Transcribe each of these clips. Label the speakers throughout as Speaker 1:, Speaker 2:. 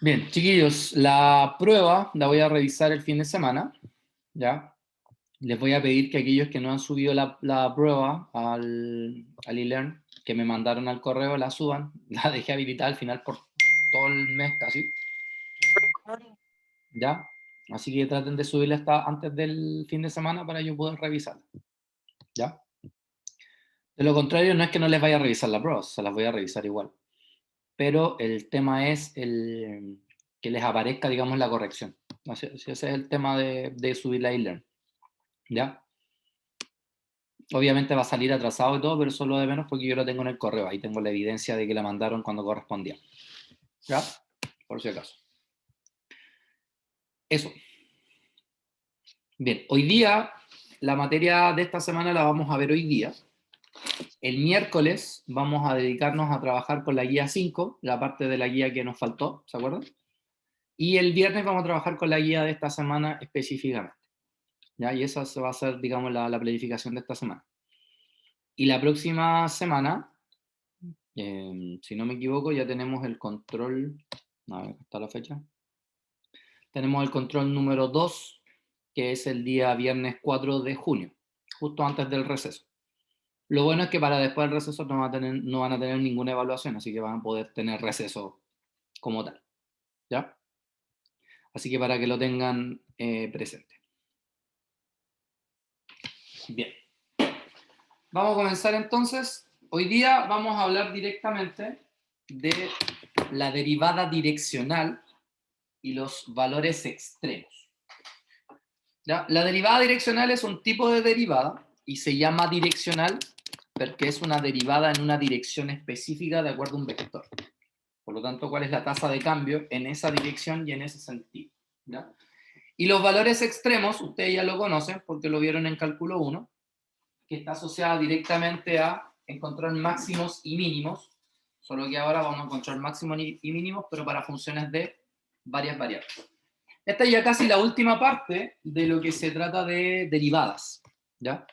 Speaker 1: Bien, chiquillos, la prueba la voy a revisar el fin de semana, ¿ya? Les voy a pedir que aquellos que no han subido la prueba al eLearn, que me mandaron al correo, la suban. La dejé habilitada al final por todo el mes casi, ¿ya? Así que traten de subirla hasta antes del fin de semana para yo poder revisarla, ¿ya? De lo contrario, no es que no les vaya a revisar la prueba, se las voy a revisar igual. Pero el tema es que les aparezca, digamos, la corrección. Ese es el tema de subir la eLearn, ¿ya? Obviamente va a salir atrasado y todo, pero eso es lo de menos porque yo lo tengo en el correo. Ahí tengo la evidencia de que la mandaron cuando correspondía. ¿Ya? Por si acaso. Eso. Bien, hoy día, la materia de esta semana la vamos a ver hoy día. El miércoles vamos a dedicarnos a trabajar con la guía 5, la parte de la guía que nos faltó, ¿se acuerdan? Y el viernes vamos a trabajar con la guía de esta semana específicamente. ¿Ya? Y esa va a ser, digamos, la planificación de esta semana. Y la próxima semana, si no me equivoco, ya tenemos el control. A ver, ¿está la fecha? Tenemos el control número 2, que es el día viernes 4 de junio, justo antes del receso. Lo bueno es que para después del receso no van a tener ninguna evaluación, así que van a poder tener receso como tal. ¿Ya? Así que para que lo tengan presente. Bien. Vamos a comenzar entonces. Hoy día vamos a hablar directamente de la derivada direccional y los valores extremos. ¿Ya? La derivada direccional es un tipo de derivada y se llama direccional porque es una derivada en una dirección específica de acuerdo a un vector. Por lo tanto, ¿cuál es la tasa de cambio en esa dirección y en ese sentido? ¿Ya? Y los valores extremos, ustedes ya lo conocen porque lo vieron en cálculo 1, que está asociada directamente a encontrar máximos y mínimos, solo que ahora vamos a encontrar máximos y mínimos, pero para funciones de varias variables. Esta es ya casi la última parte de lo que se trata de derivadas, ¿ya?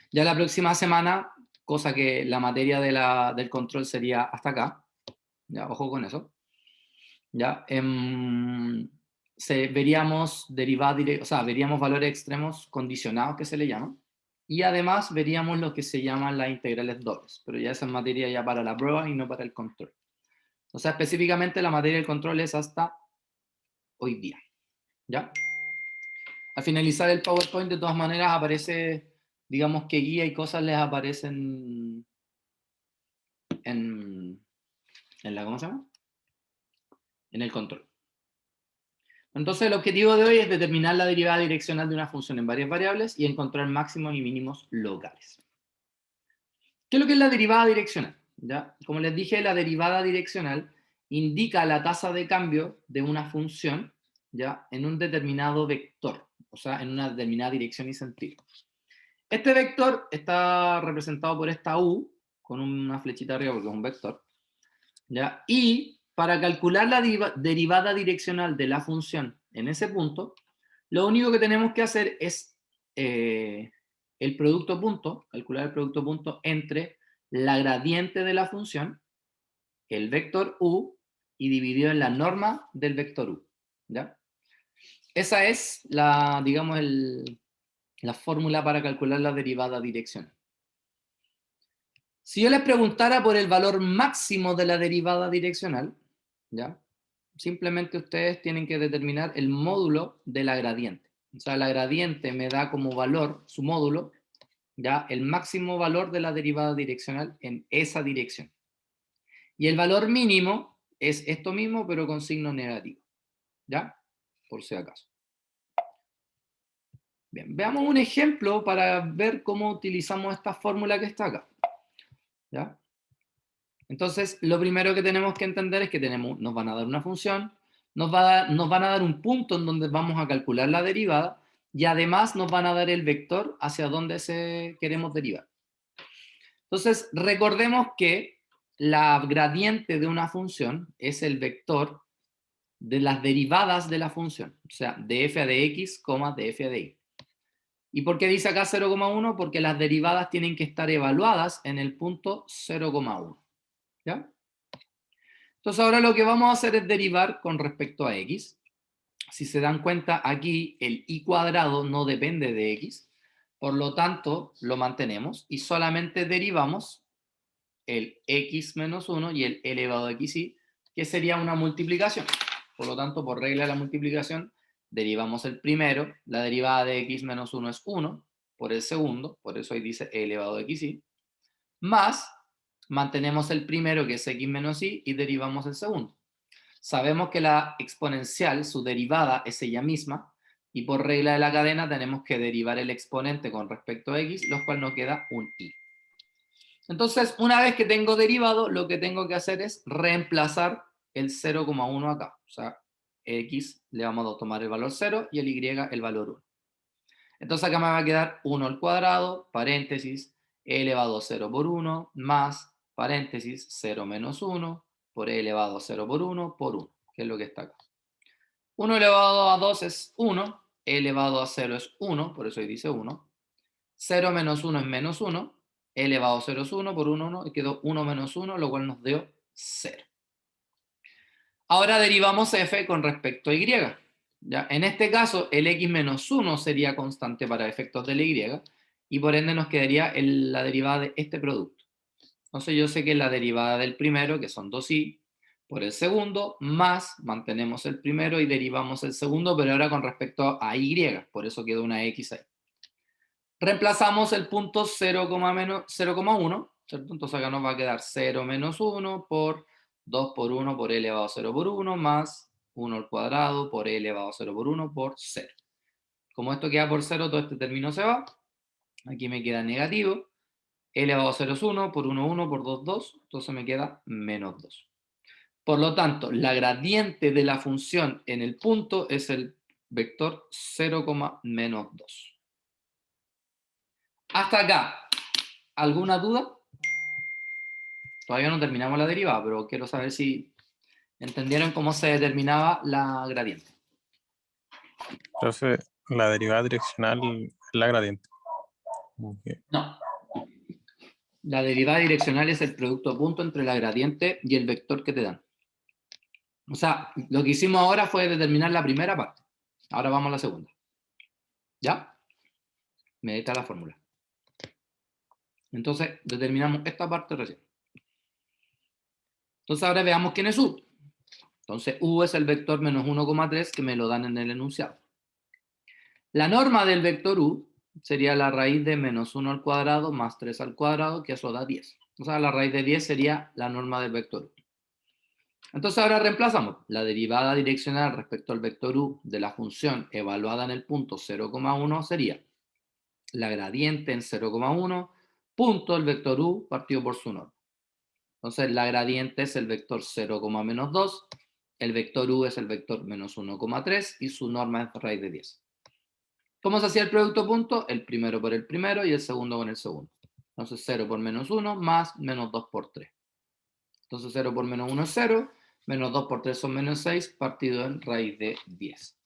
Speaker 1: Ya la próxima semana, cosa que la materia del control sería hasta acá, ¿ya? Ojo con eso, ¿ya? Veríamos derivadas, o sea, veríamos valores extremos condicionados que se le llaman, y además veríamos lo que se llaman las integrales dobles, pero ya esa es materia ya para la prueba y no para el control. O sea, específicamente la materia del control es hasta hoy día, ¿ya? Al finalizar el PowerPoint, de todas maneras, aparece, digamos que guía y cosas les aparecen en la, ¿cómo se llama? En el control. Entonces, el objetivo de hoy es determinar la derivada direccional de una función en varias variables y encontrar máximos y mínimos locales. ¿Qué es lo que es la derivada direccional? ¿Ya? Como les dije, la derivada direccional indica la tasa de cambio de una función, ¿ya? En un determinado vector, o sea, en una determinada dirección y sentido. Este vector está representado por esta U, con una flechita arriba porque es un vector, ¿ya? Y para calcular la derivada direccional de la función en ese punto, lo único que tenemos que hacer es el producto punto, calcular el producto punto entre la gradiente de la función, el vector U, y dividido en la norma del vector U, ¿ya? Esa es la, digamos, la fórmula para calcular la derivada direccional. Si yo les preguntara por el valor máximo de la derivada direccional, ¿ya? Simplemente ustedes tienen que determinar el módulo de la gradiente. O sea, la gradiente me da como valor, su módulo, ¿ya? El máximo valor de la derivada direccional en esa dirección. Y el valor mínimo es esto mismo, pero con signo negativo, ¿ya? Por si acaso. Bien, veamos un ejemplo para ver cómo utilizamos esta fórmula que está acá, ¿ya? Entonces, lo primero que tenemos que entender es que nos van a dar una función, nos van a dar un punto en donde vamos a calcular la derivada y además nos van a dar el vector hacia donde queremos derivar. Entonces, recordemos que la gradiente de una función es el vector de las derivadas de la función, o sea, de f a de x, de f a de y. ¿Y por qué dice acá 0,1? Porque las derivadas tienen que estar evaluadas en el punto 0,1. ¿Ya? Entonces ahora lo que vamos a hacer es derivar con respecto a x. Si se dan cuenta, aquí el y cuadrado no depende de x, por lo tanto lo mantenemos y solamente derivamos el x menos 1 y el elevado a xy, que sería una multiplicación. Por lo tanto, por regla de la multiplicación, derivamos el primero, la derivada de x menos 1 es 1, por el segundo, por eso ahí dice elevado a xy, más mantenemos el primero, que es x menos y derivamos el segundo. Sabemos que la exponencial, su derivada es ella misma, y por regla de la cadena tenemos que derivar el exponente con respecto a x, lo cual nos queda un y. Entonces, una vez que tengo derivado, lo que tengo que hacer es reemplazar el 0,1 acá. O sea, x le vamos a tomar el valor 0 y el y el valor 1. Entonces acá me va a quedar 1 al cuadrado, paréntesis, e elevado a 0 por 1, más, paréntesis, 0 menos 1, por e elevado a 0 por 1, que es lo que está acá. 1 elevado a 2 es 1, e elevado a 0 es 1, por eso ahí dice 1. 0 menos 1 es menos 1, e elevado a 0 es 1, por 1, 1, y quedó 1 menos 1, lo cual nos dio 0. Ahora derivamos f con respecto a y. ¿Ya? En este caso, el x menos 1 sería constante para efectos de la y, y por ende nos quedaría la derivada de este producto. Entonces yo sé que la derivada del primero, que son 2y, por el segundo, más mantenemos el primero y derivamos el segundo, pero ahora con respecto a y, por eso quedó una x ahí. Reemplazamos el punto 0,1, ¿cierto? Entonces acá nos va a quedar 0 menos 1 por 2 por 1 por e elevado a 0 por 1 más 1 al cuadrado por e elevado a 0 por 1 por 0. Como esto queda por 0, todo este término se va. Aquí me queda negativo. E elevado a 0 es 1, por 1, 1, por 2, 2. Entonces me queda menos 2. Por lo tanto, la gradiente de la función en el punto es el vector 0, menos 2. Hasta acá, ¿alguna duda? Todavía no terminamos la derivada, pero quiero saber si entendieron cómo se determinaba la gradiente.
Speaker 2: Entonces, la derivada direccional es la gradiente. Okay.
Speaker 1: No. La derivada direccional es el producto punto entre la gradiente y el vector que te dan. O sea, lo que hicimos ahora fue determinar la primera parte. Ahora vamos a la segunda. ¿Ya? Medita la fórmula. Entonces, determinamos esta parte recién. Entonces, ahora veamos quién es U. Entonces, U es el vector menos 1,3 que me lo dan en el enunciado. La norma del vector U sería la raíz de menos 1 al cuadrado más 3 al cuadrado, que eso da 10. O sea, la raíz de 10 sería la norma del vector U. Entonces ahora reemplazamos la derivada direccional respecto al vector U de la función evaluada en el punto 0,1 sería la gradiente en 0,1 punto el vector U partido por su norma. Entonces la gradiente es el vector 0, menos 2, el vector U es el vector menos 1,3 y su norma es raíz de 10. ¿Cómo se hacía el producto punto? El primero por el primero y el segundo con el segundo. Entonces 0 por menos 1 más menos 2 por 3. Entonces 0 por menos 1 es 0, menos 2 por 3 son menos 6, partido en raíz de 10.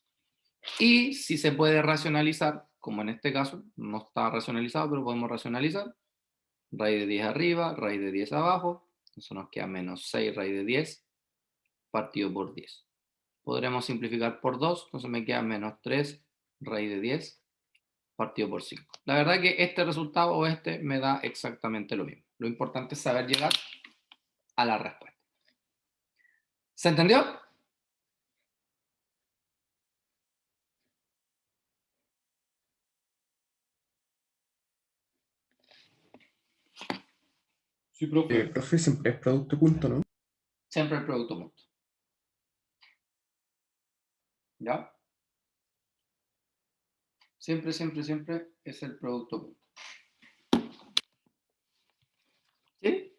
Speaker 1: Y si se puede racionalizar, como en este caso, no está racionalizado, pero podemos racionalizar, raíz de 10 arriba, raíz de 10 abajo, eso nos queda menos 6 raíz de 10, partido por 10. Podremos simplificar por 2, entonces me queda menos 3 raíz de 10, partido por 5. La verdad que este resultado o este me da exactamente lo mismo. Lo importante es saber llegar a la respuesta. ¿Se entendió? Sí, profe.
Speaker 3: Profe, siempre es producto punto, ¿no?
Speaker 1: Siempre el producto punto. ¿Ya? Siempre, siempre, siempre es el producto punto. ¿Sí?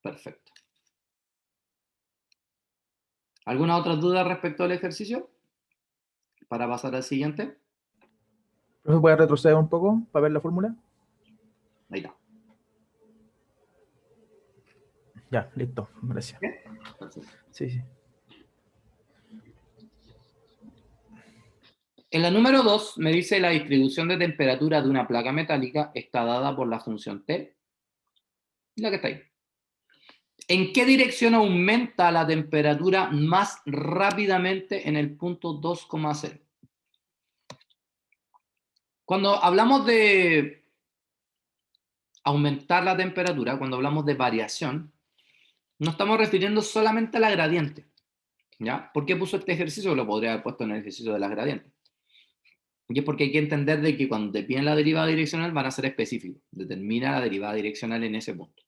Speaker 1: Perfecto. ¿Alguna otra duda respecto al ejercicio? Para pasar al siguiente.
Speaker 4: ¿Profe, puede retroceder un poco para ver la fórmula?
Speaker 1: Ahí está.
Speaker 4: Ya, listo, gracias.
Speaker 1: ¿Sí? Perfecto.
Speaker 4: Sí, sí.
Speaker 1: En la número 2 me dice la distribución de temperatura de una placa metálica está dada por la función T La que está ahí. ¿En qué dirección aumenta la temperatura más rápidamente en el punto 2,0? Cuando hablamos de aumentar la temperatura, cuando hablamos de variación, no estamos refiriendo solamente a la gradiente. ¿Ya? ¿Por qué puso este ejercicio? Lo podría haber puesto en el ejercicio de las gradientes. Y es porque hay que entender de que cuando te piden la derivada direccional van a ser específicos. Determina la derivada direccional en ese punto.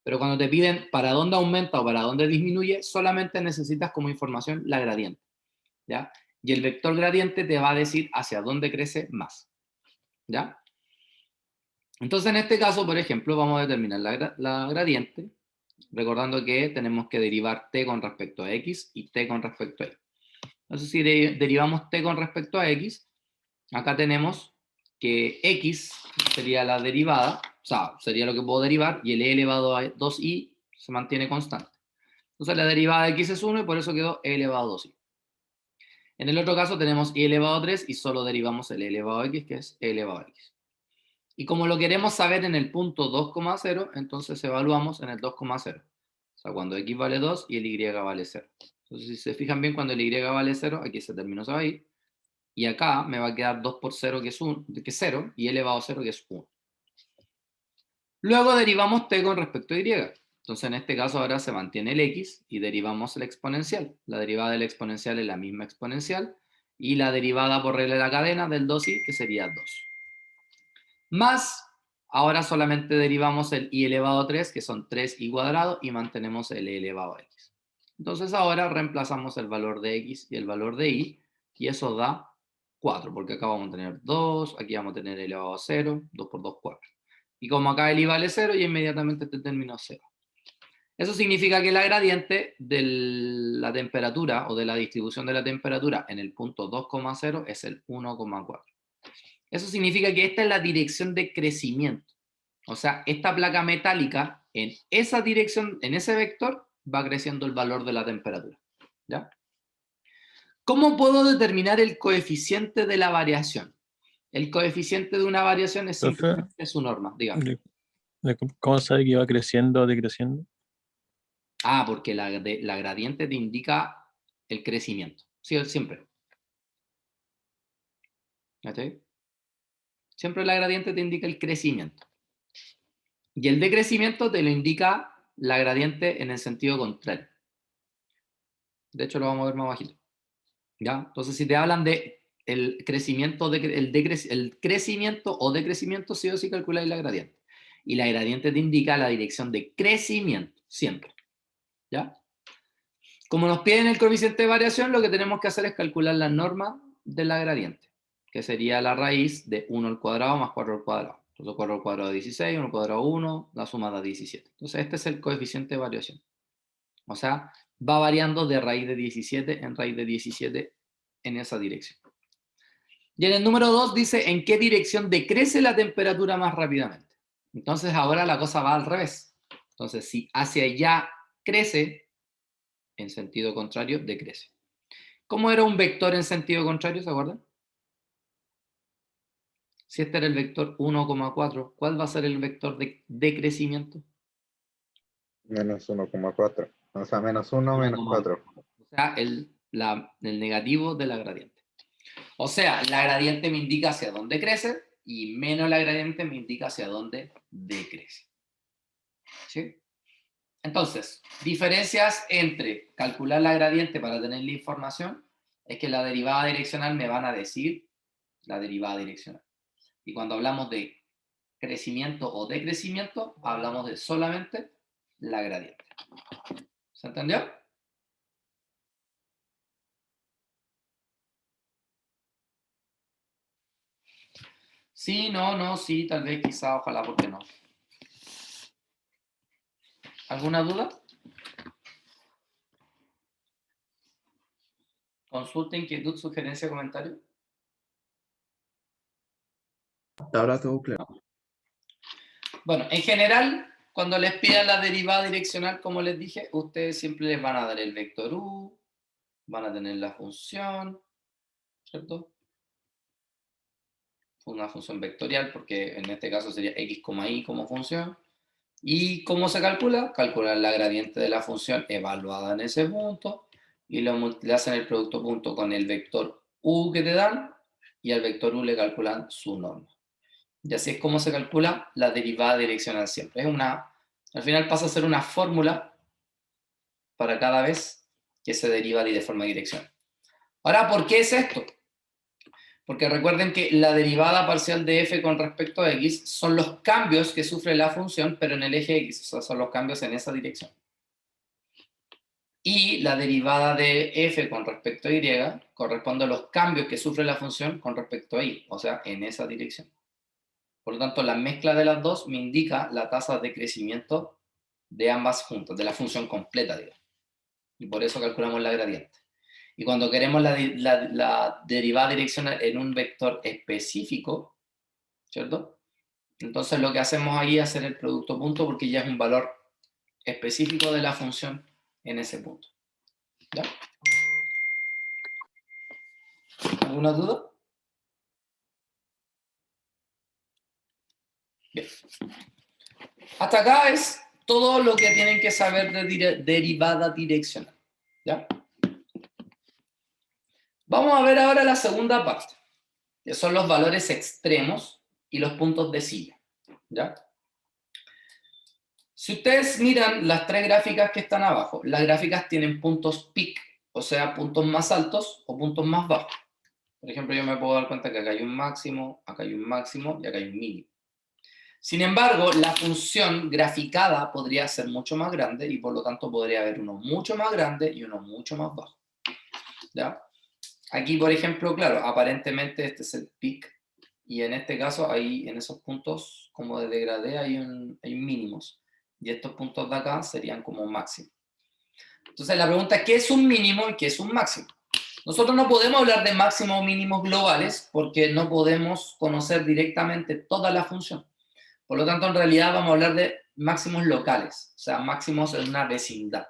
Speaker 1: Pero cuando te piden para dónde aumenta o para dónde disminuye, solamente necesitas como información la gradiente. ¿Ya? Y el vector gradiente te va a decir hacia dónde crece más. ¿Ya? Entonces, en este caso, por ejemplo, vamos a determinar la gradiente, recordando que tenemos que derivar t con respecto a x y t con respecto a y. Entonces, si derivamos t con respecto a x, acá tenemos que x sería la derivada, o sea, sería lo que puedo derivar, y el e elevado a 2i se mantiene constante. Entonces, la derivada de x es 1 y por eso quedó e elevado a 2i. En el otro caso tenemos i elevado a 3 y solo derivamos el e elevado a x, que es e elevado a x. Y como lo queremos saber en el punto 2,0, entonces evaluamos en el 2,0. O sea, cuando x vale 2 y el y vale 0. Entonces, si se fijan bien, cuando el y vale 0, aquí se terminó, se va a ir. Y acá me va a quedar 2 por 0, que es 0, y e elevado a 0, que es 1. Luego derivamos t con respecto a y. Entonces, en este caso ahora se mantiene el x y derivamos el exponencial. La derivada del exponencial es la misma exponencial. Y la derivada por regla de la cadena del 2i, que sería 2. Más, ahora solamente derivamos el i elevado a 3, que son 3i cuadrado, y mantenemos el e elevado a x. Entonces ahora reemplazamos el valor de x y el valor de y, y eso da 4, porque acá vamos a tener 2, aquí vamos a tener e elevado a 0, 2 por 2, 4. Y como acá el i vale 0, y inmediatamente este término es 0. Eso significa que la gradiente de la temperatura o de la distribución de la temperatura en el punto 2,0 es el 1,4. Eso significa que esta es la dirección de crecimiento. O sea, esta placa metálica en esa dirección, en ese vector, va creciendo el valor de la temperatura. ¿Ya? ¿Cómo puedo determinar el coeficiente de la variación? El coeficiente de una variación es
Speaker 2: Profe,
Speaker 1: simplemente su norma, dígame.
Speaker 2: ¿cómo sabe que va creciendo o decreciendo?
Speaker 1: Porque la gradiente te indica el crecimiento. Sí, siempre. ¿Okay? Siempre la gradiente te indica el crecimiento. Y el decrecimiento te lo indica la gradiente en el sentido contrario. De hecho, lo vamos a ver más bajito. ¿Ya? Entonces, si te hablan de el crecimiento, el crecimiento o decrecimiento, sí o sí calculáis la gradiente. Y la gradiente te indica la dirección de crecimiento, siempre. ¿Ya? Como nos piden el coeficiente de variación, lo que tenemos que hacer es calcular la norma de la gradiente, que sería la raíz de 1 al cuadrado más 4 al cuadrado. Entonces 4 al cuadrado da 16, 1 al cuadrado 1, la suma da 17. Entonces este es el coeficiente de variación. O sea, va variando de raíz de 17 en raíz de 17 en esa dirección. Y en el número 2 dice en qué dirección decrece la temperatura más rápidamente. Entonces ahora la cosa va al revés. Entonces si hacia allá crece, en sentido contrario, decrece. ¿Cómo era un vector en sentido contrario? ¿Se acuerdan? Si este era el vector 1,4, ¿cuál va a ser el vector de decrecimiento?
Speaker 3: Menos 1,4. O sea, menos 1, menos
Speaker 1: 1,1.
Speaker 3: 4.
Speaker 1: O sea, el negativo de la gradiente. O sea, la gradiente me indica hacia dónde crece y menos la gradiente me indica hacia dónde decrece. ¿Sí? Entonces, diferencias entre calcular la gradiente para tener la información es que la derivada direccional me van a decir la derivada direccional. Y cuando hablamos de crecimiento o decrecimiento, hablamos de solamente la gradiente. ¿Se entendió? Sí, no, sí, tal vez, quizá, ojalá, ¿por qué no? ¿Alguna duda? Consulta, inquietud, sugerencia, comentario.
Speaker 3: Hasta ahora todo claro.
Speaker 1: Bueno, en general, cuando les pidan la derivada direccional, como les dije, ustedes siempre les van a dar el vector u, van a tener la función, ¿cierto? Una función vectorial, porque en este caso sería x, y como función, ¿Y cómo se calcula? Calcular la gradiente de la función evaluada en ese punto y le hacen el producto punto con el vector u que te dan y al vector u le calculan su norma. Y así es como se calcula la derivada direccional siempre. Al final pasa a ser una fórmula para cada vez que se deriva de forma direccional. Ahora, ¿por qué es esto? Porque recuerden que la derivada parcial de f con respecto a x son los cambios que sufre la función, pero en el eje x, o sea, son los cambios en esa dirección. Y la derivada de f con respecto a y corresponde a los cambios que sufre la función con respecto a y, o sea, en esa dirección. Por lo tanto, la mezcla de las dos me indica la tasa de crecimiento de ambas juntas, de la función completa, digamos. Y por eso calculamos la gradiente. Y cuando queremos la derivada direccional en un vector específico, ¿cierto? Entonces lo que hacemos ahí es hacer el producto punto porque ya es un valor específico de la función en ese punto. ¿Ya? ¿Alguna duda? Bien. Hasta acá es todo lo que tienen que saber de derivada direccional. ¿Ya? Vamos a ver ahora la segunda parte, que son los valores extremos y los puntos de silla. ¿Ya? Si ustedes miran las tres gráficas que están abajo, las gráficas tienen puntos peak, o sea, puntos más altos o puntos más bajos. Por ejemplo, yo me puedo dar cuenta que acá hay un máximo, acá hay un máximo y acá hay un mínimo. Sin embargo, la función graficada podría ser mucho más grande y por lo tanto podría haber uno mucho más grande y uno mucho más bajo. ¿Ya? Aquí, por ejemplo, claro, aparentemente este es el peak y en este caso, ahí en esos puntos como de degradé hay mínimos. Y estos puntos de acá serían como máximo. Entonces la pregunta es, ¿qué es un mínimo y qué es un máximo? Nosotros no podemos hablar de máximos o mínimos globales porque no podemos conocer directamente toda la función. Por lo tanto, en realidad vamos a hablar de máximos locales, o sea, máximos en una vecindad.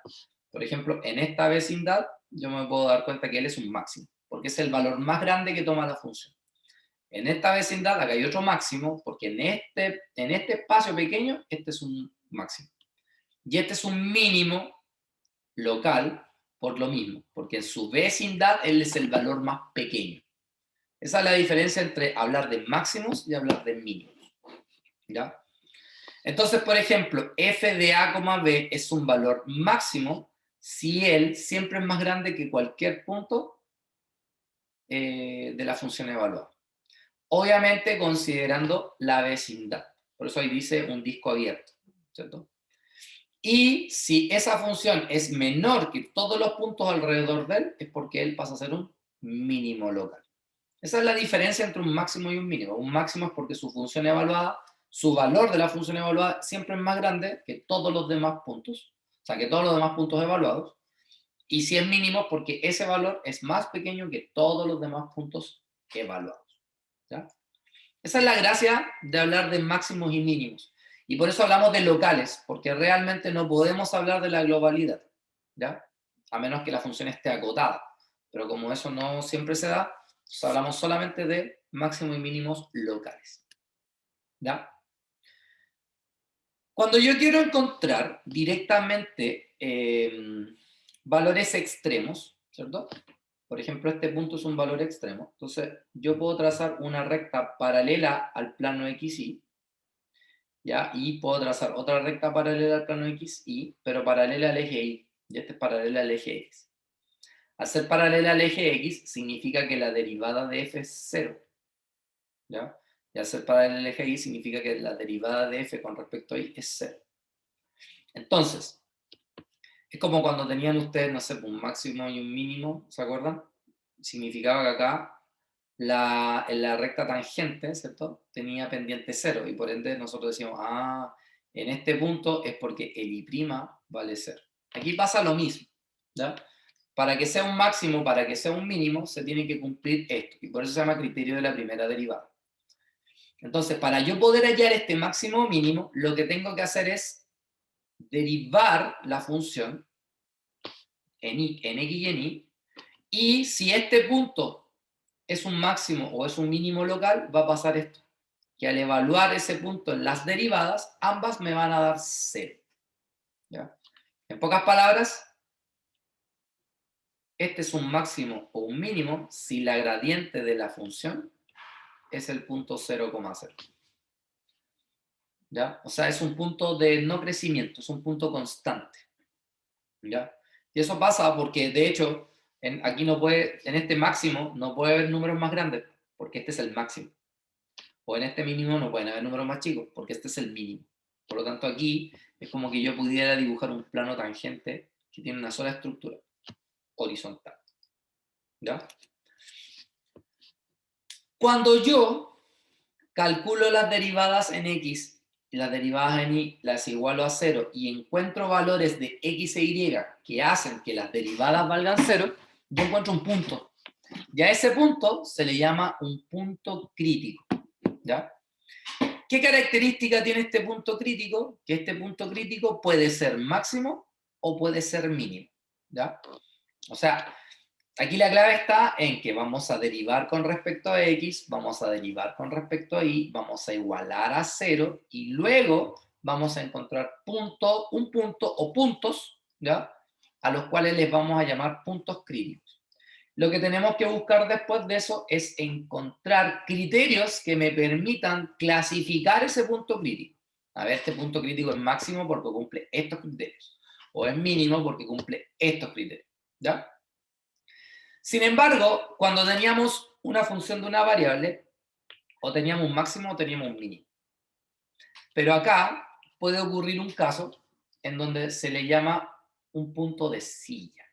Speaker 1: Por ejemplo, en esta vecindad yo me puedo dar cuenta que él es un máximo, porque es el valor más grande que toma la función. En esta vecindad acá hay otro máximo, porque en este espacio pequeño, este es un máximo. Y este es un mínimo local por lo mismo, porque en su vecindad él es el valor más pequeño. Esa es la diferencia entre hablar de máximos y hablar de mínimos. ¿Ya? Entonces, por ejemplo, f de a, b es un valor máximo si él siempre es más grande que cualquier punto de la función evaluada. Obviamente considerando la vecindad. Por eso ahí dice un disco abierto, ¿cierto? Y si esa función es menor que todos los puntos alrededor de él, es porque él pasa a ser un mínimo local. Esa es la diferencia entre un máximo y un mínimo. Un máximo es porque su función evaluada, su valor de la función evaluada siempre es más grande que todos los demás puntos, o sea, que todos los demás puntos evaluados. Y si es mínimo, porque ese valor es más pequeño que todos los demás puntos evaluados. ¿Ya? Esa es la gracia de hablar de máximos y mínimos. Y por eso hablamos de locales, porque realmente no podemos hablar de la globalidad, ¿ya? A menos que la función esté acotada. Pero como eso no siempre se da, pues hablamos solamente de máximos y mínimos locales, ¿ya? Cuando yo quiero encontrar directamente valores extremos, ¿cierto? Por ejemplo, este punto es un valor extremo. Entonces, yo puedo trazar una recta paralela al plano XY, ¿ya? Y puedo trazar otra recta paralela al plano XY, pero paralela al eje Y. Y este es paralela al eje X. Al ser paralela al eje X, significa que la derivada de f es 0. ¿Ya? Y al ser paralela al eje Y, significa que la derivada de f con respecto a Y es 0. Entonces, es como cuando tenían ustedes, no sé, un máximo y un mínimo, ¿se acuerdan? Significaba que acá en la recta tangente, ¿cierto? Tenía pendiente 0 y por ende nosotros decíamos, en este punto es porque el I' vale 0. Aquí pasa lo mismo, ¿ya? Para que sea un máximo, para que sea un mínimo, se tiene que cumplir esto y por eso se llama criterio de la primera derivada. Entonces, para yo poder hallar este máximo o mínimo, lo que tengo que hacer es derivar la función en X y en Y, y si este punto es un máximo o es un mínimo local, va a pasar esto. que al evaluar ese punto en las derivadas, ambas me van a dar 0. ¿Ya? En pocas palabras, este es un máximo o un mínimo si la gradiente de la función es el punto 0,0. ¿Ya? O sea, es un punto de no crecimiento, es un punto constante. ¿Ya? Y eso pasa porque, de hecho, aquí no puede, en este máximo no puede haber números más grandes, porque este es el máximo. O en este mínimo no pueden haber números más chicos, porque este es el mínimo. Por lo tanto, aquí es como que yo pudiera dibujar un plano tangente que tiene una sola estructura, horizontal. ¿Ya? Cuando yo calculo las derivadas en x y las derivadas en y las igualo a 0 y encuentro valores de x e y que hacen que las derivadas valgan 0, yo encuentro un punto. Y a ese punto se le llama un punto crítico. ¿Ya? ¿Qué característica tiene este punto crítico? Que este punto crítico puede ser máximo o puede ser mínimo. ¿Ya? O sea, aquí la clave está en que vamos a derivar con respecto a x, vamos a derivar con respecto a y, vamos a igualar a 0 y luego vamos a encontrar un punto o puntos, ¿ya? A los cuales les vamos a llamar puntos críticos. Lo que tenemos que buscar después de eso es encontrar criterios que me permitan clasificar ese punto crítico. A ver, este punto crítico es máximo porque cumple estos criterios, o es mínimo porque cumple estos criterios, ¿ya? Sin embargo, cuando teníamos una función de una variable, o teníamos un máximo o teníamos un mínimo. Pero acá puede ocurrir un caso en donde se le llama un punto de silla.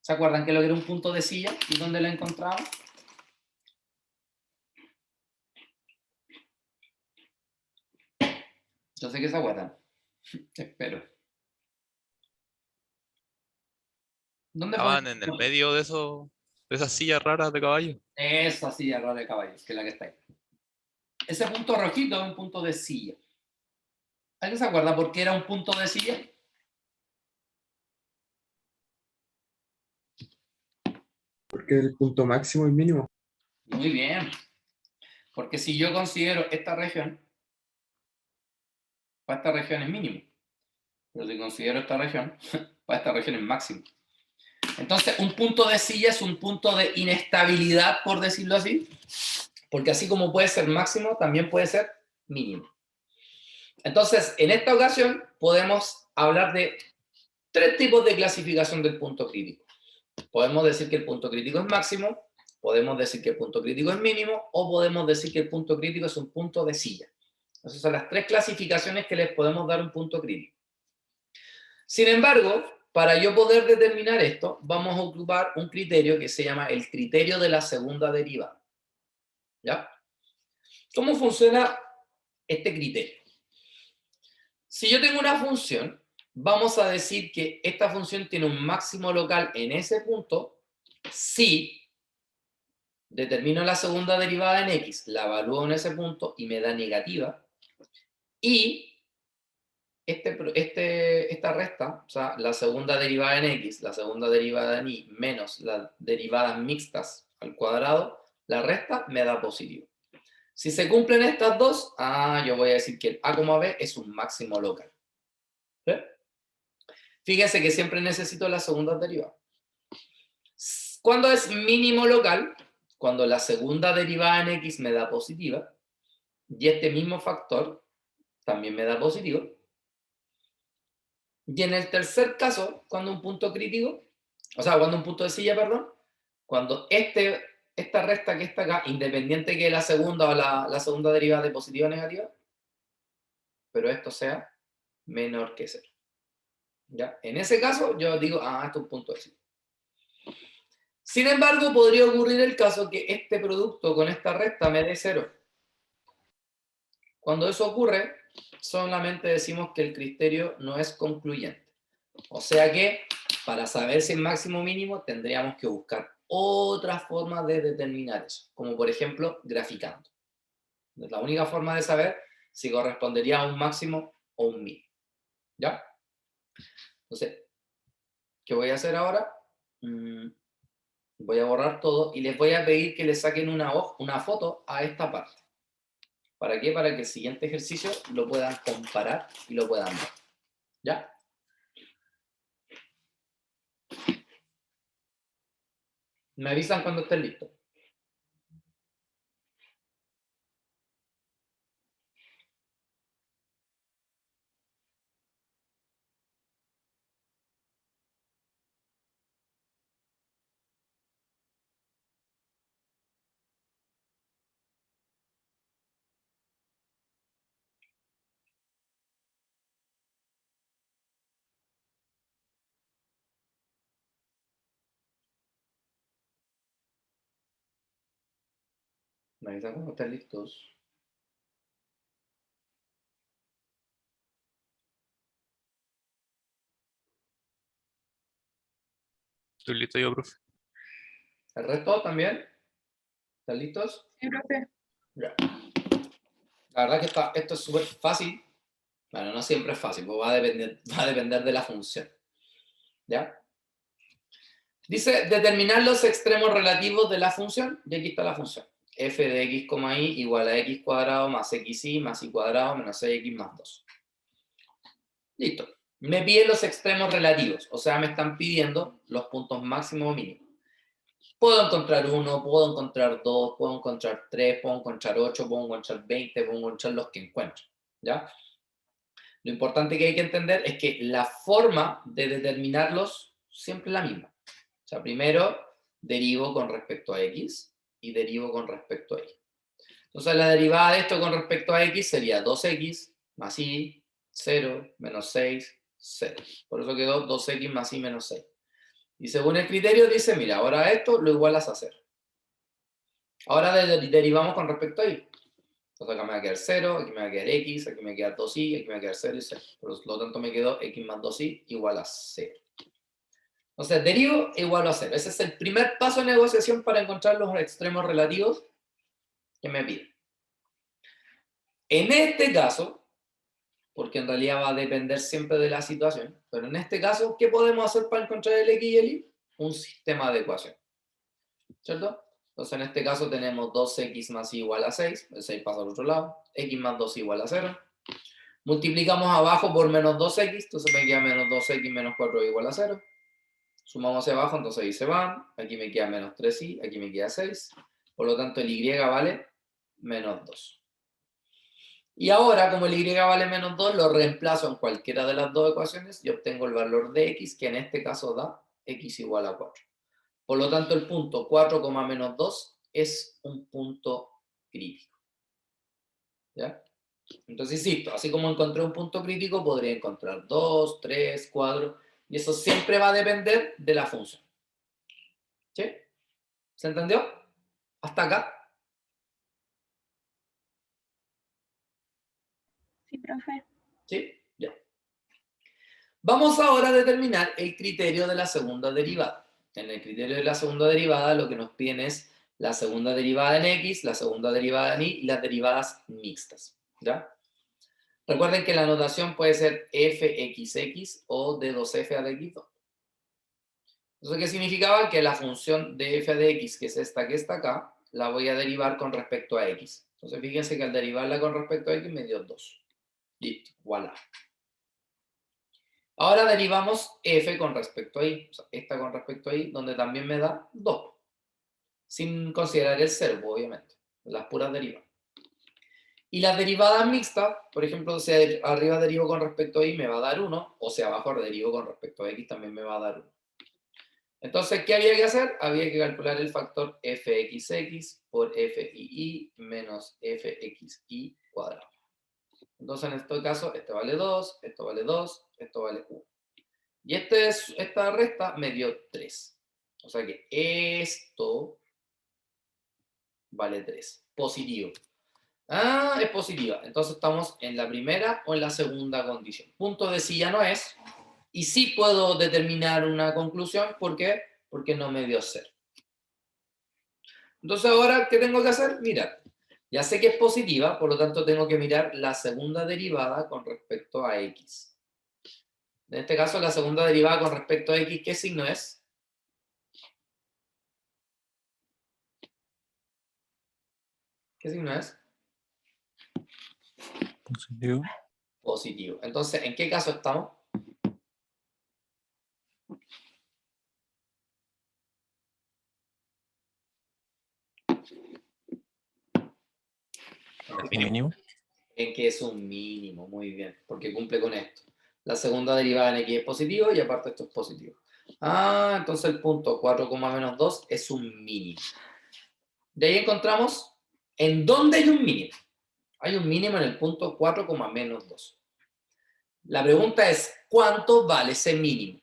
Speaker 1: ¿Se acuerdan que lo que era un punto de silla y dónde lo encontramos? Yo sé que se acuerdan. Espero. ¿Dónde fue?
Speaker 2: Estaban en el medio de esas sillas raras de caballo.
Speaker 1: Esa silla rara de caballos, que es la que está ahí. Ese punto rojito es un punto de silla. ¿Alguien se acuerda por qué era un punto de silla?
Speaker 5: Porque es el punto máximo y mínimo.
Speaker 1: Muy bien. Porque si yo considero esta región, para esta región es mínimo. Pero si considero esta región, para esta región es máximo. Entonces, un punto de silla es un punto de inestabilidad, por decirlo así, porque así como puede ser máximo, también puede ser mínimo. Entonces, en esta ocasión, podemos hablar de 3 tipos de clasificación del punto crítico. Podemos decir que el punto crítico es máximo, podemos decir que el punto crítico es mínimo, o podemos decir que el punto crítico es un punto de silla. Esas son las 3 clasificaciones que les podemos dar a un punto crítico. Sin embargo, para yo poder determinar esto, vamos a ocupar un criterio que se llama el criterio de la segunda derivada. ¿Ya? ¿Cómo funciona este criterio? Si yo tengo una función, vamos a decir que esta función tiene un máximo local en ese punto si determino la segunda derivada en x, la evalúo en ese punto y me da negativa, y esta resta, o sea, la segunda derivada en x, la segunda derivada en y, menos las derivadas mixtas al cuadrado, la resta me da positivo. Si se cumplen estas dos, yo voy a decir que el a, b es un máximo local. ¿Sí? Fíjense que siempre necesito la segunda derivada. ¿Cuándo es mínimo local? Cuando la segunda derivada en x me da positiva, y este mismo factor también me da positivo. Y en el tercer caso, cuando un punto crítico, o sea, cuando un punto de silla, perdón, cuando esta resta que está acá, independiente que la segunda o la segunda derivada de positiva o negativa, pero esto sea menor que 0. ¿Ya? En ese caso, yo digo, esto es un punto de silla. Sin embargo, podría ocurrir el caso que este producto con esta resta me dé 0. Cuando eso ocurre, solamente decimos que el criterio no es concluyente. O sea que, para saber si es máximo o mínimo, tendríamos que buscar otra forma de determinar eso, como por ejemplo, graficando. Es la única forma de saber si correspondería a un máximo o un mínimo. ¿Ya? Entonces, ¿qué voy a hacer ahora? Voy a borrar todo y les voy a pedir que le saquen una foto a esta parte. ¿Para qué? Para que el siguiente ejercicio lo puedan comparar y lo puedan ver. ¿Ya? Me avisan cuando estén listos. Me avisan cuando estén listos.
Speaker 2: Estoy listo yo, profe.
Speaker 1: ¿El resto también? ¿Están listos?
Speaker 6: Sí, profe.
Speaker 1: Ya. La verdad que esto es súper fácil. Bueno, no siempre es fácil, porque va a depender de la función. ¿Ya? Dice, determinar los extremos relativos de la función, y aquí está la función. F de x, y igual a x cuadrado más xy más y cuadrado menos 6x más 2. Listo. Me piden los extremos relativos, o sea, me están pidiendo los puntos máximos o mínimos. Puedo encontrar 1, puedo encontrar 2, puedo encontrar 3, puedo encontrar 8, puedo encontrar 20, puedo encontrar los que encuentro. ¿Ya? Lo importante que hay que entender es que la forma de determinarlos siempre es la misma. O sea, primero derivo con respecto a x y derivo con respecto a y. Entonces la derivada de esto con respecto a x sería 2x más y, 0, menos 6, 0. Por eso quedó 2x más y menos 6. Y según el criterio dice, mira, ahora esto lo igualas a 0. Ahora derivamos con respecto a y. Entonces acá me va a quedar 0, aquí me va a quedar x, aquí me queda 2y, aquí me va a quedar 0 y 0. Por lo tanto me quedó x más 2y igual a 0. Entonces derivo igual a 0. Ese es el primer paso de negociación para encontrar los extremos relativos que me piden. En este caso, porque en realidad va a depender siempre de la situación, pero en este caso, ¿qué podemos hacer para encontrar el x y el y? Un sistema de ecuación. ¿Cierto? Entonces en este caso tenemos 2x más y igual a 6, el 6 pasa al otro lado, x más 2 igual a 0. Multiplicamos abajo por menos 2x, entonces me queda menos 2x menos 4 igual a 0. Sumamos hacia abajo, entonces ahí se van, aquí me queda menos 3y, aquí me queda 6. Por lo tanto el y vale menos 2. Y ahora, como el y vale menos 2, lo reemplazo en cualquiera de las dos ecuaciones y obtengo el valor de x, que en este caso da x igual a 4. Por lo tanto, el punto 4, menos 2 es un punto crítico. ¿Ya? Entonces, insisto, así como encontré un punto crítico, podría encontrar 2, 3, 4, y eso siempre va a depender de la función. ¿Sí? ¿Se entendió? ¿Hasta acá?
Speaker 6: Sí, profe.
Speaker 1: ¿Sí? Ya. Vamos ahora a determinar el criterio de la segunda derivada. En el criterio de la segunda derivada lo que nos piden es la segunda derivada en x, la segunda derivada en y y las derivadas mixtas. ¿Ya? Recuerden que la notación puede ser fxx o de 2f a de x2. ¿Eso qué significaba? Que la función de f de x, que es esta que está acá, la voy a derivar con respecto a x. Entonces fíjense que al derivarla con respecto a x me dio 2. Listo, voilà. Ahora derivamos f con respecto a y, o sea, esta con respecto a y, donde también me da 2. Sin considerar el 0, obviamente, las puras derivadas. Y las derivadas mixtas, por ejemplo, si arriba derivo con respecto a y me va a dar 1, o si abajo derivo con respecto a x también me va a dar 1. Entonces, ¿qué había que hacer? Había que calcular el factor fxx por fii menos fxi cuadrado. Entonces, en este caso, este vale 2, esto vale 2, esto vale 1. Y esta resta me dio 3. O sea que esto vale 3. Positivo. Ah, es positiva. Entonces estamos en la primera o en la segunda condición. Punto de sí ya no es. Y sí puedo determinar una conclusión. ¿Por qué? Porque no me dio 0. Entonces ahora, ¿qué tengo que hacer? Mirar. Ya sé que es positiva, por lo tanto tengo que mirar la segunda derivada con respecto a x. En este caso, la segunda derivada con respecto a x, ¿qué signo es? ¿Qué signo es?
Speaker 2: Positivo.
Speaker 1: Positivo. Entonces, ¿en qué caso estamos?
Speaker 2: Mínimo.
Speaker 1: En que es un mínimo, muy bien, porque cumple con esto. La segunda derivada en x es positivo y aparte esto es positivo. Ah, entonces el punto 4, menos 2 es un mínimo. De ahí encontramos en dónde hay un mínimo. Hay un mínimo en el punto 4, menos 2. La pregunta es, ¿cuánto vale ese mínimo?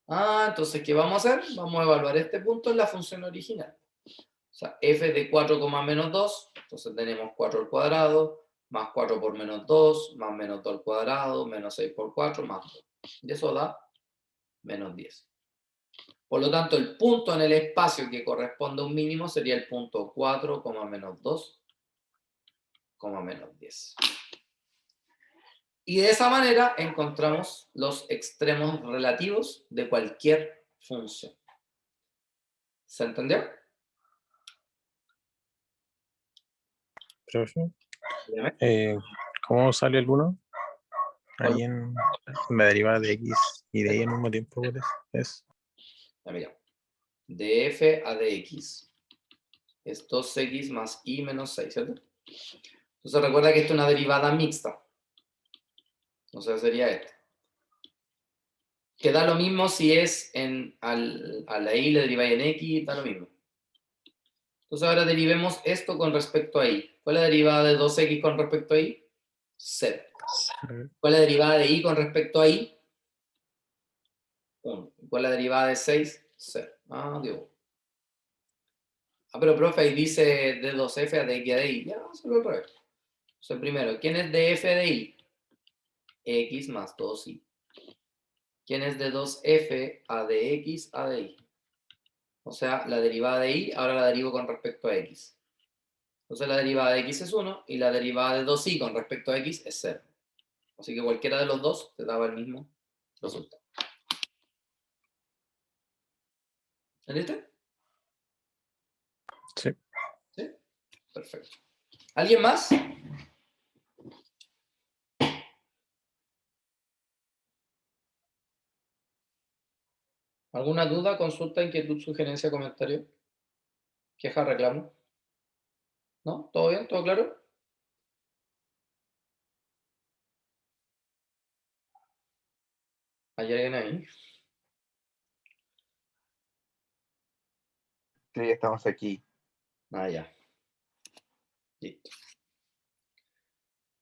Speaker 1: Ah, entonces, ¿qué vamos a hacer? Vamos a evaluar este punto en la función original. O sea, f de 4, menos 2, entonces tenemos 4 al cuadrado, más 4 por menos 2, más menos 2 al cuadrado, menos 6 por 4, más 2. Y eso da menos 10. Por lo tanto, el punto en el espacio que corresponde a un mínimo sería el punto 4, menos 2, menos 10. Y de esa manera encontramos los extremos relativos de cualquier función. ¿Se entendió?
Speaker 2: Profe,
Speaker 1: Dígame.
Speaker 2: ¿cómo sale el 1?
Speaker 1: ¿Cuál?
Speaker 2: Ahí en la derivada de x y de y al mismo tiempo, ¿cuál es?
Speaker 1: Ya mira. De f a dx es 2x más y menos 6, ¿cierto? Entonces recuerda que esto es una derivada mixta. Entonces sería esto. Que da lo mismo si es a la y le deriváis en x, da lo mismo. Entonces ahora derivemos esto con respecto a y. ¿Cuál es la derivada de 2x con respecto a y? 0. ¿Cuál es la derivada de y con respecto a y? 1. ¿Cuál es la derivada de 6? 0. Ah, Dios. Ah, pero profe, ahí dice de 2f a dx a dy. Ya, vamos a hacerlo otra vez. Entonces primero, ¿quién es de f de y? X más 2y. ¿Quién es de 2f a dx a dy? O sea, la derivada de y, ahora la derivo con respecto a x. Entonces la derivada de x es 1 y la derivada de 2y con respecto a x es 0. Así que cualquiera de los dos te daba el mismo resultado. ¿Entendiste?
Speaker 2: Sí.
Speaker 1: ¿Sí? Perfecto. ¿Alguien más? ¿Alguna duda, consulta, inquietud, sugerencia, comentario? ¿Queja, reclamo? ¿No? ¿Todo bien? ¿Todo claro? ¿Hay alguien ahí?
Speaker 3: Sí, estamos aquí.
Speaker 1: Ah, ya. Listo.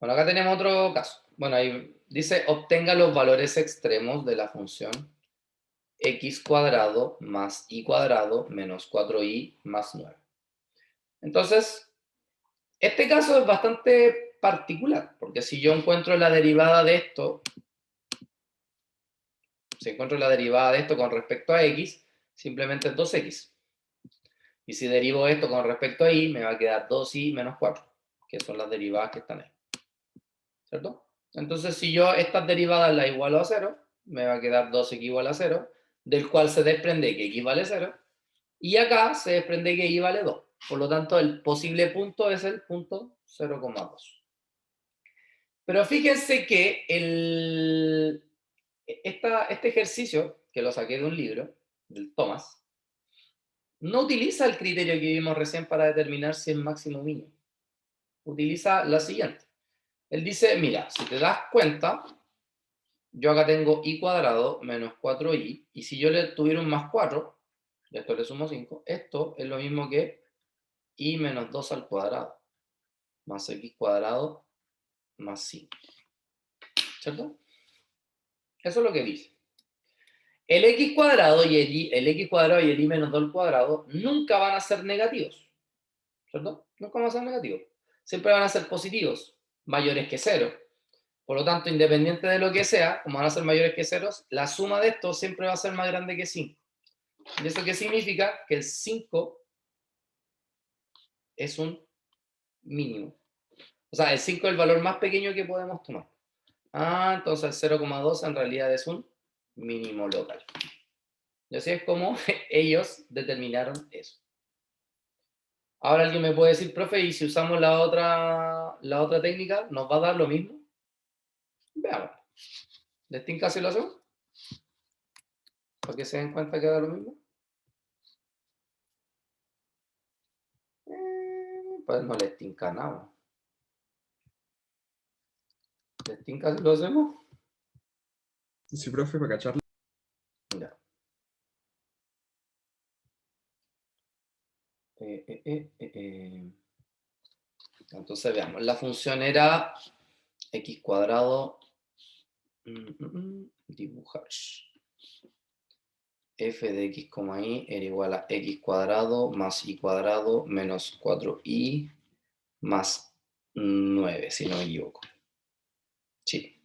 Speaker 1: Bueno, acá tenemos otro caso. Bueno, ahí dice, obtenga los valores extremos de la función x cuadrado más y cuadrado menos 4y más 9. Entonces, este caso es bastante particular, porque si yo encuentro la derivada de esto, si encuentro la derivada de esto con respecto a x, simplemente es 2x. Y si derivo esto con respecto a y, me va a quedar 2y menos 4, que son las derivadas que están ahí. ¿Cierto? Entonces, si yo estas derivadas las igualo a 0, me va a quedar 2x igual a 0, del cual se desprende que x vale 0, y acá se desprende que y vale 2. Por lo tanto, el posible punto es el punto 0,2. Pero fíjense que este ejercicio, que lo saqué de un libro, del Thomas, no utiliza el criterio que vimos recién para determinar si es máximo o mínimo. Utiliza la siguiente. Él dice, mira, si te das cuenta, yo acá tengo y cuadrado menos 4y, y si yo le tuviera un más 4, y esto le sumo 5, esto es lo mismo que y menos 2 al cuadrado, más x cuadrado más 5. ¿Cierto? Eso es lo que dice. El x cuadrado y el x cuadrado y el y menos 2 al cuadrado nunca van a ser negativos. ¿Cierto? Nunca van a ser negativos. Siempre van a ser positivos, mayores que 0. Por lo tanto, independiente de lo que sea, como van a ser mayores que 0, la suma de estos siempre va a ser más grande que 5. ¿Y eso qué significa? Que el 5 es un mínimo. O sea, el 5 es el valor más pequeño que podemos tomar. Ah, entonces el 0,2 en realidad es un mínimo local. Y así es como ellos determinaron eso. Ahora alguien me puede decir, profe, ¿y si usamos la otra técnica, nos va a dar lo mismo? Veamos. ¿Les tinca si lo hacemos? ¿Para que se den cuenta que da lo mismo? Pues no les tinca nada. ¿Les tinca si lo hacemos?
Speaker 5: Sí, profe, para cacharlo.
Speaker 1: Ya. Entonces veamos, la función era x cuadrado, dibujar, f de x, y era igual a x cuadrado más y cuadrado menos 4y más 9, si no me equivoco. Sí.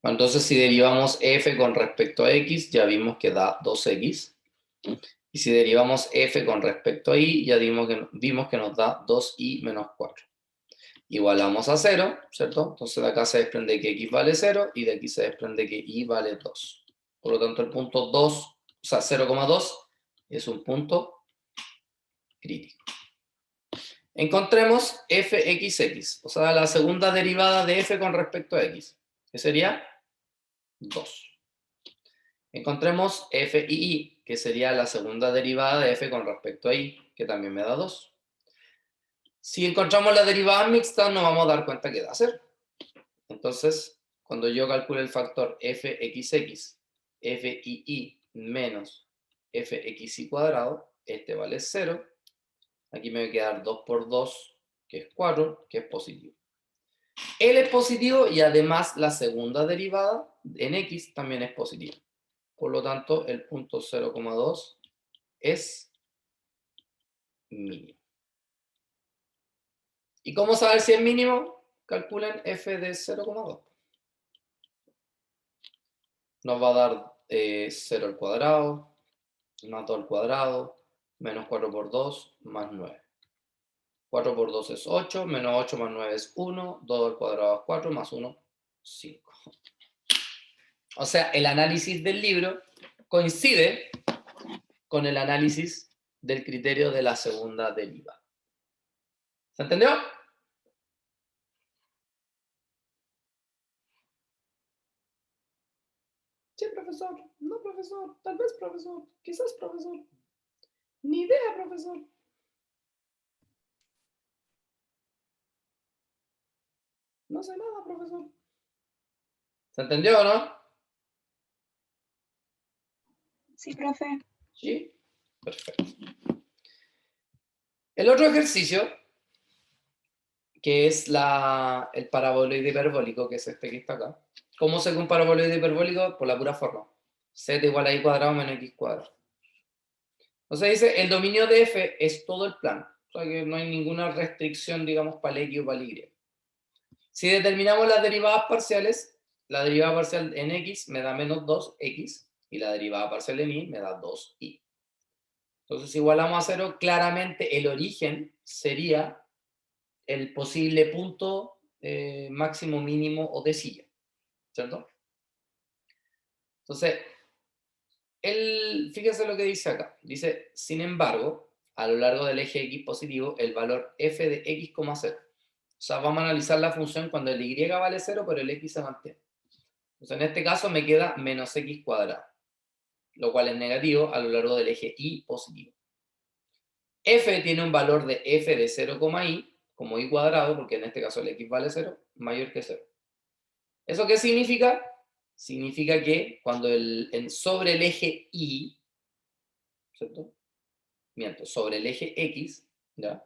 Speaker 1: Entonces si derivamos f con respecto a x, ya vimos que da 2x. Y si derivamos f con respecto a y, ya vimos que nos da 2y menos 4. Igualamos a 0, ¿cierto? Entonces de acá se desprende que x vale 0 y de aquí se desprende que y vale 2. Por lo tanto, el punto 2, o sea, 0,2 es un punto crítico. Encontremos fxx, o sea, la segunda derivada de f con respecto a x, que sería 2. Encontremos f y y, que sería la segunda derivada de f con respecto a y, que también me da 2. Si encontramos la derivada mixta, nos vamos a dar cuenta que da 0. Entonces, cuando yo calcule el factor fxx, fii menos fxy cuadrado, este vale 0. Aquí me va a quedar 2 por 2, que es 4, que es positivo. L es positivo y además la segunda derivada en x también es positiva. Por lo tanto, el punto 0,2 es mínimo. ¿Y cómo saber si es mínimo? Calculen f de 0,2. Nos va a dar 0 al cuadrado, más 2 al cuadrado, menos 4 por 2, más 9. 4 por 2 es 8, menos 8 más 9 es 1, 2 al cuadrado es 4, más 1, 5. O sea, el análisis del libro coincide con el análisis del criterio de la segunda derivada. ¿Se entendió? Sí, profesor. No, profesor. Tal vez, profesor. Quizás, profesor. Ni idea, profesor. No sé nada, profesor. ¿Se entendió o no?
Speaker 6: Sí, profe.
Speaker 1: Sí. Perfecto. El otro ejercicio, que es el paraboloide hiperbólico, que es este que está acá. ¿Cómo se ve un paraboloide hiperbólico? Por la pura forma. Z igual a y cuadrado menos x cuadrado. Entonces dice, el dominio de f es todo el plano. O sea que no hay ninguna restricción, digamos, para el x o para el y. Si determinamos las derivadas parciales, la derivada parcial en x me da menos 2x y la derivada parcial en y me da 2y. Entonces, si igualamos a 0, claramente el origen sería el posible punto máximo, mínimo o de silla, ¿cierto? Entonces, fíjense lo que dice acá. Dice, sin embargo, a lo largo del eje x positivo, el valor f de x, 0. O sea, vamos a analizar la función cuando el y vale 0, pero el x se mantiene. Entonces, en este caso me queda menos x cuadrado, lo cual es negativo a lo largo del eje y positivo. F tiene un valor de f de 0, y, como y cuadrado, porque en este caso el x vale 0, mayor que 0. ¿Eso qué significa? Significa que cuando sobre el eje y, ¿cierto? Sobre el eje x, ¿ya?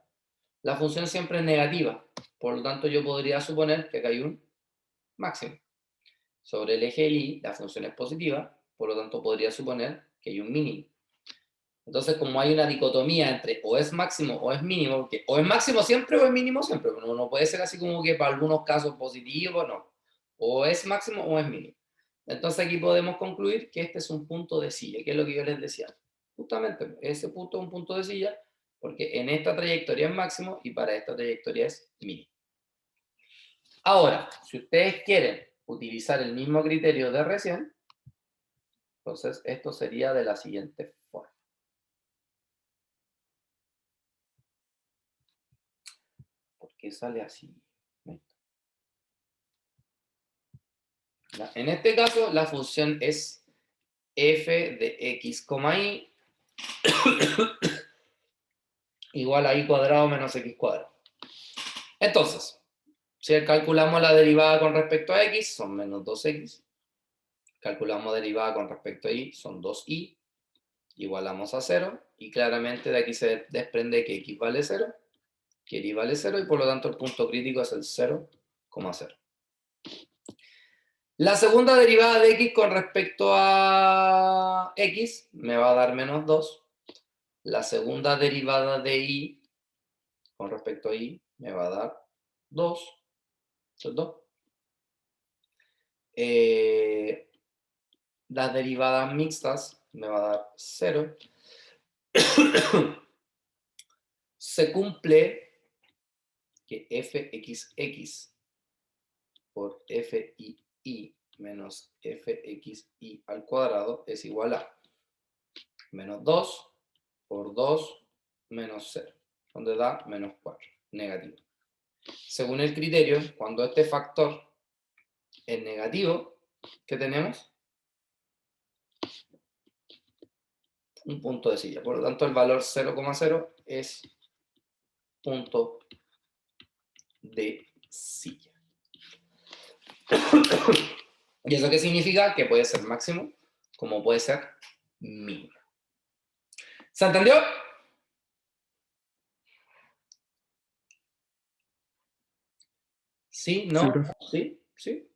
Speaker 1: La función siempre es negativa. Por lo tanto, yo podría suponer que acá hay un máximo. Sobre el eje y, la función es positiva, por lo tanto podría suponer que hay un mínimo. Entonces, como hay una dicotomía entre o es máximo o es mínimo, porque o es máximo siempre o es mínimo siempre, pero no puede ser así como que para algunos casos positivos, no. O es máximo o es mínimo. Entonces aquí podemos concluir que este es un punto de silla, que es lo que yo les decía. Justamente, ese punto es un punto de silla, porque en esta trayectoria es máximo y para esta trayectoria es mínimo. Ahora, si ustedes quieren utilizar el mismo criterio de recién, entonces esto sería de la siguiente forma. que sale así. ¿Ya? En este caso, la función es f de x, y igual a y cuadrado menos x cuadrado. Entonces, si calculamos la derivada con respecto a x, son menos 2x. Calculamos derivada con respecto a y, son 2y. Igualamos a 0. Y claramente de aquí se desprende que x vale 0, que y vale 0, y por lo tanto el punto crítico es el 0,0. La segunda derivada de x con respecto a x me va a dar menos 2. La segunda derivada de y con respecto a y me va a dar 2. Eso es 2. Las derivadas mixtas me va a dar 0. Se cumple que fxx por fii menos fxi al cuadrado es igual a menos 2 por 2 menos 0, donde da menos 4, negativo. Según el criterio, cuando este factor es negativo, ¿qué tenemos? Un punto de silla. Por lo tanto, el valor 0,0 es punto de silla. ¿Y eso qué significa? Que puede ser máximo, como puede ser mínimo. ¿Se entendió? ¿Sí? ¿No?
Speaker 5: Sí, profe.
Speaker 1: ¿Sí? ¿Sí?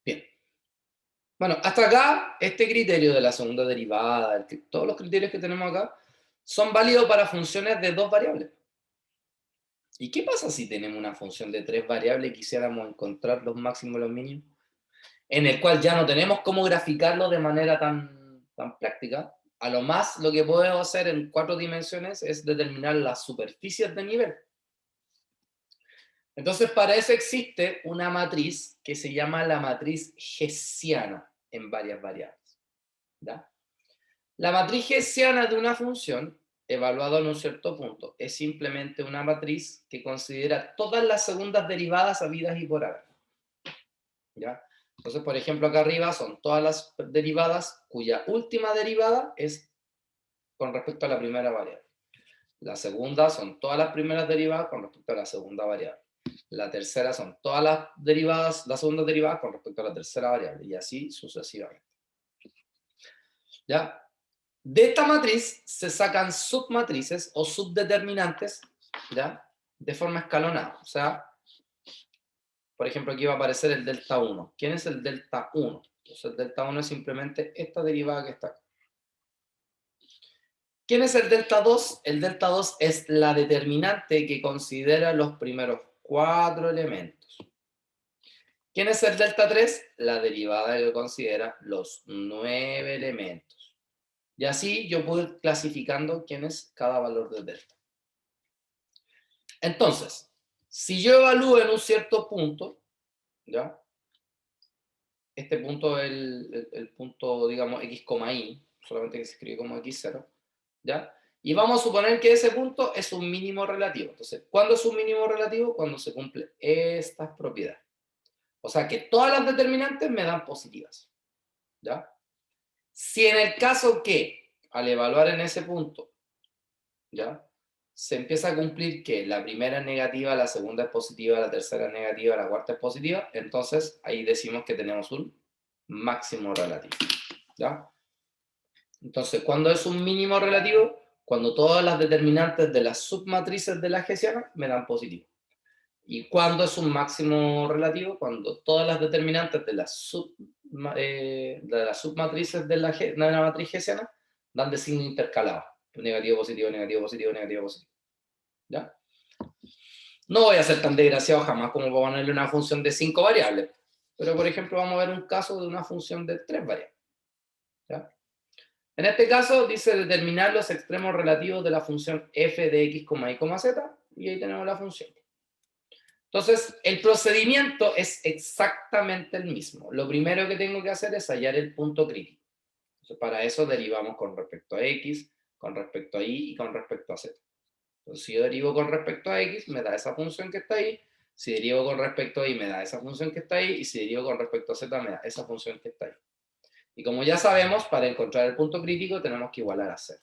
Speaker 1: Bien. Bueno, hasta acá, este criterio de la segunda derivada, todos los criterios que tenemos acá, son válidos para funciones de 2 variables. ¿Y qué pasa si tenemos una función de 3 variables y quisiéramos encontrar los máximos y los mínimos? En el cual ya no tenemos cómo graficarlo de manera tan práctica. A lo más, lo que podemos hacer en 4 dimensiones es determinar las superficies de nivel. Entonces, para eso existe una matriz que se llama la matriz hessiana en varias variables. ¿Ya? La matriz hessiana de una función, evaluada en un cierto punto, es simplemente una matriz que considera todas las segundas derivadas habidas y por haber. ¿Ya? Entonces, por ejemplo, acá arriba son todas las derivadas cuya última derivada es con respecto a la primera variable. La segunda son todas las primeras derivadas con respecto a la segunda variable. La tercera son todas las derivadas, las segundas derivadas con respecto a la tercera variable, y así sucesivamente. ¿Ya? De esta matriz se sacan submatrices o subdeterminantes, ¿ya? De forma escalonada. O sea, por ejemplo, aquí va a aparecer el delta 1. ¿Quién es el delta 1? Entonces, el delta 1 es simplemente esta derivada que está acá. ¿Quién es el delta 2? El delta 2 es la determinante que considera los primeros 4 elementos. ¿Quién es el delta 3? La derivada que considera los 9 elementos. Y así yo puedo ir clasificando quién es cada valor de delta. Entonces, si yo evalúo en un cierto punto, ¿ya? Este punto es el punto, digamos, x, y, solamente que se escribe como x0, ¿ya? Y vamos a suponer que ese punto es un mínimo relativo. Entonces, ¿cuándo es un mínimo relativo? Cuando se cumplen estas propiedades. O sea que todas las determinantes me dan positivas, ¿ya? Si en el caso que, al evaluar en ese punto, ¿ya? Se empieza a cumplir que la primera es negativa, la segunda es positiva, la tercera es negativa, la cuarta es positiva, entonces ahí decimos que tenemos un máximo relativo, ¿ya? Entonces, ¿cuándo es un mínimo relativo? Cuando todas las determinantes de las submatrices de la hessiana me dan positivo. ¿Y cuándo es un máximo relativo? Cuando todas las determinantes de las submatrices de la matriz hessiana dan de signo intercalado. Negativo, positivo, negativo, positivo, negativo, positivo. ¿Ya? No voy a ser tan desgraciado jamás como para ponerle una función de 5 variables. Pero, por ejemplo, vamos a ver un caso de una función de 3 variables. ¿Ya? En este caso dice determinar los extremos relativos de la función f de x, y, z, y ahí tenemos la función. Entonces, el procedimiento es exactamente el mismo. Lo primero que tengo que hacer es hallar el punto crítico. Entonces, para eso derivamos con respecto a x, con respecto a y con respecto a z. Entonces, si yo derivo con respecto a x, me da esa función que está ahí. Si derivo con respecto a y, me da esa función que está ahí. Y si derivo con respecto a z, me da esa función que está ahí. Y como ya sabemos, para encontrar el punto crítico tenemos que igualar a 0.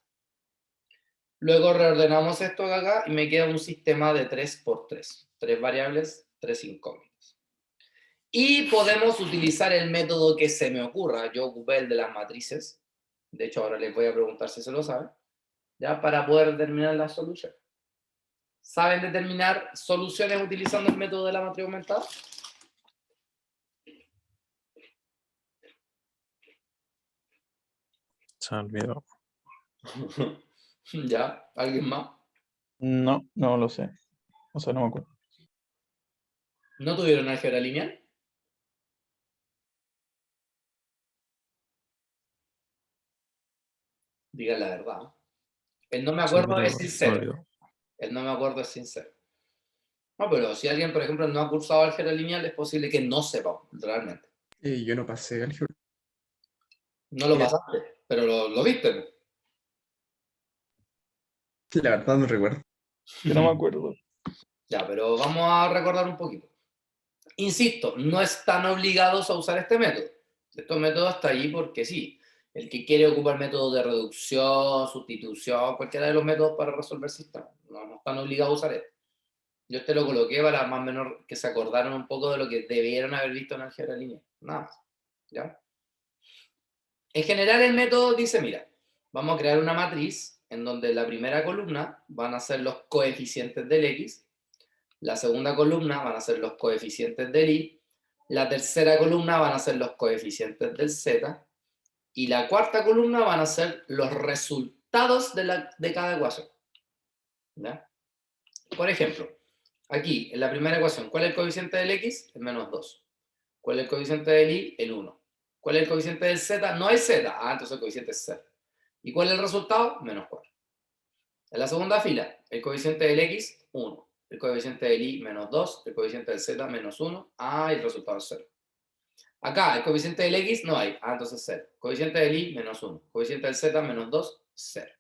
Speaker 1: Luego reordenamos esto de acá y me queda un sistema de 3 por 3. 3 variables, 3 incógnitas. Y podemos utilizar el método que se me ocurra. Yo ocupé el de las matrices. De hecho, ahora les voy a preguntar si se lo saben. ¿Ya? Para poder determinar la solución. ¿Saben determinar soluciones utilizando el método de la matriz aumentada?
Speaker 2: Se me olvidó.
Speaker 1: ¿Ya? ¿Alguien más?
Speaker 4: No, no lo sé. O sea, no me acuerdo.
Speaker 1: ¿No tuvieron álgebra lineal? Digan la verdad. El no me
Speaker 2: Sí,
Speaker 1: acuerdo
Speaker 2: pero
Speaker 1: es
Speaker 2: se me
Speaker 1: sincero.
Speaker 2: olvidó.
Speaker 1: El no me acuerdo es sincero. No, pero si alguien, por ejemplo, no ha cursado álgebra lineal, es posible que no sepa, realmente.
Speaker 5: Yo no pasé álgebra.
Speaker 1: No lo pasaste, pero lo viste. ¿No?
Speaker 5: La verdad no recuerdo.
Speaker 4: Yo no me acuerdo.
Speaker 1: Ya, pero vamos a recordar un poquito. Insisto, no están obligados a usar este método. Este método está ahí porque sí. El que quiere ocupar métodos de reducción, sustitución, cualquiera de los métodos para resolver sistemas. No están obligados a usar esto. Yo te lo coloqué para más o menos que se acordaran un poco de lo que debieron haber visto en álgebra lineal. Nada más. ¿Ya? En general el método dice, mira, vamos a crear una matriz en donde la primera columna van a ser los coeficientes del x, la segunda columna van a ser los coeficientes del y, la tercera columna van a ser los coeficientes del z, y la cuarta columna van a ser los resultados de cada ecuación. ¿Ya? Por ejemplo, aquí, en la primera ecuación, ¿cuál es el coeficiente del x? El menos 2. ¿Cuál es el coeficiente del y? El 1. ¿Cuál es el coeficiente del z? No hay z. Entonces el coeficiente es 0. ¿Y cuál es el resultado? Menos 4. En la segunda fila, el coeficiente del x, 1. El coeficiente del y, menos 2. El coeficiente del z, menos 1. Y el resultado es 0. Acá, el coeficiente del x no hay. Entonces 0. Coeficiente del y, menos 1. Coeficiente del z, menos 2, 0.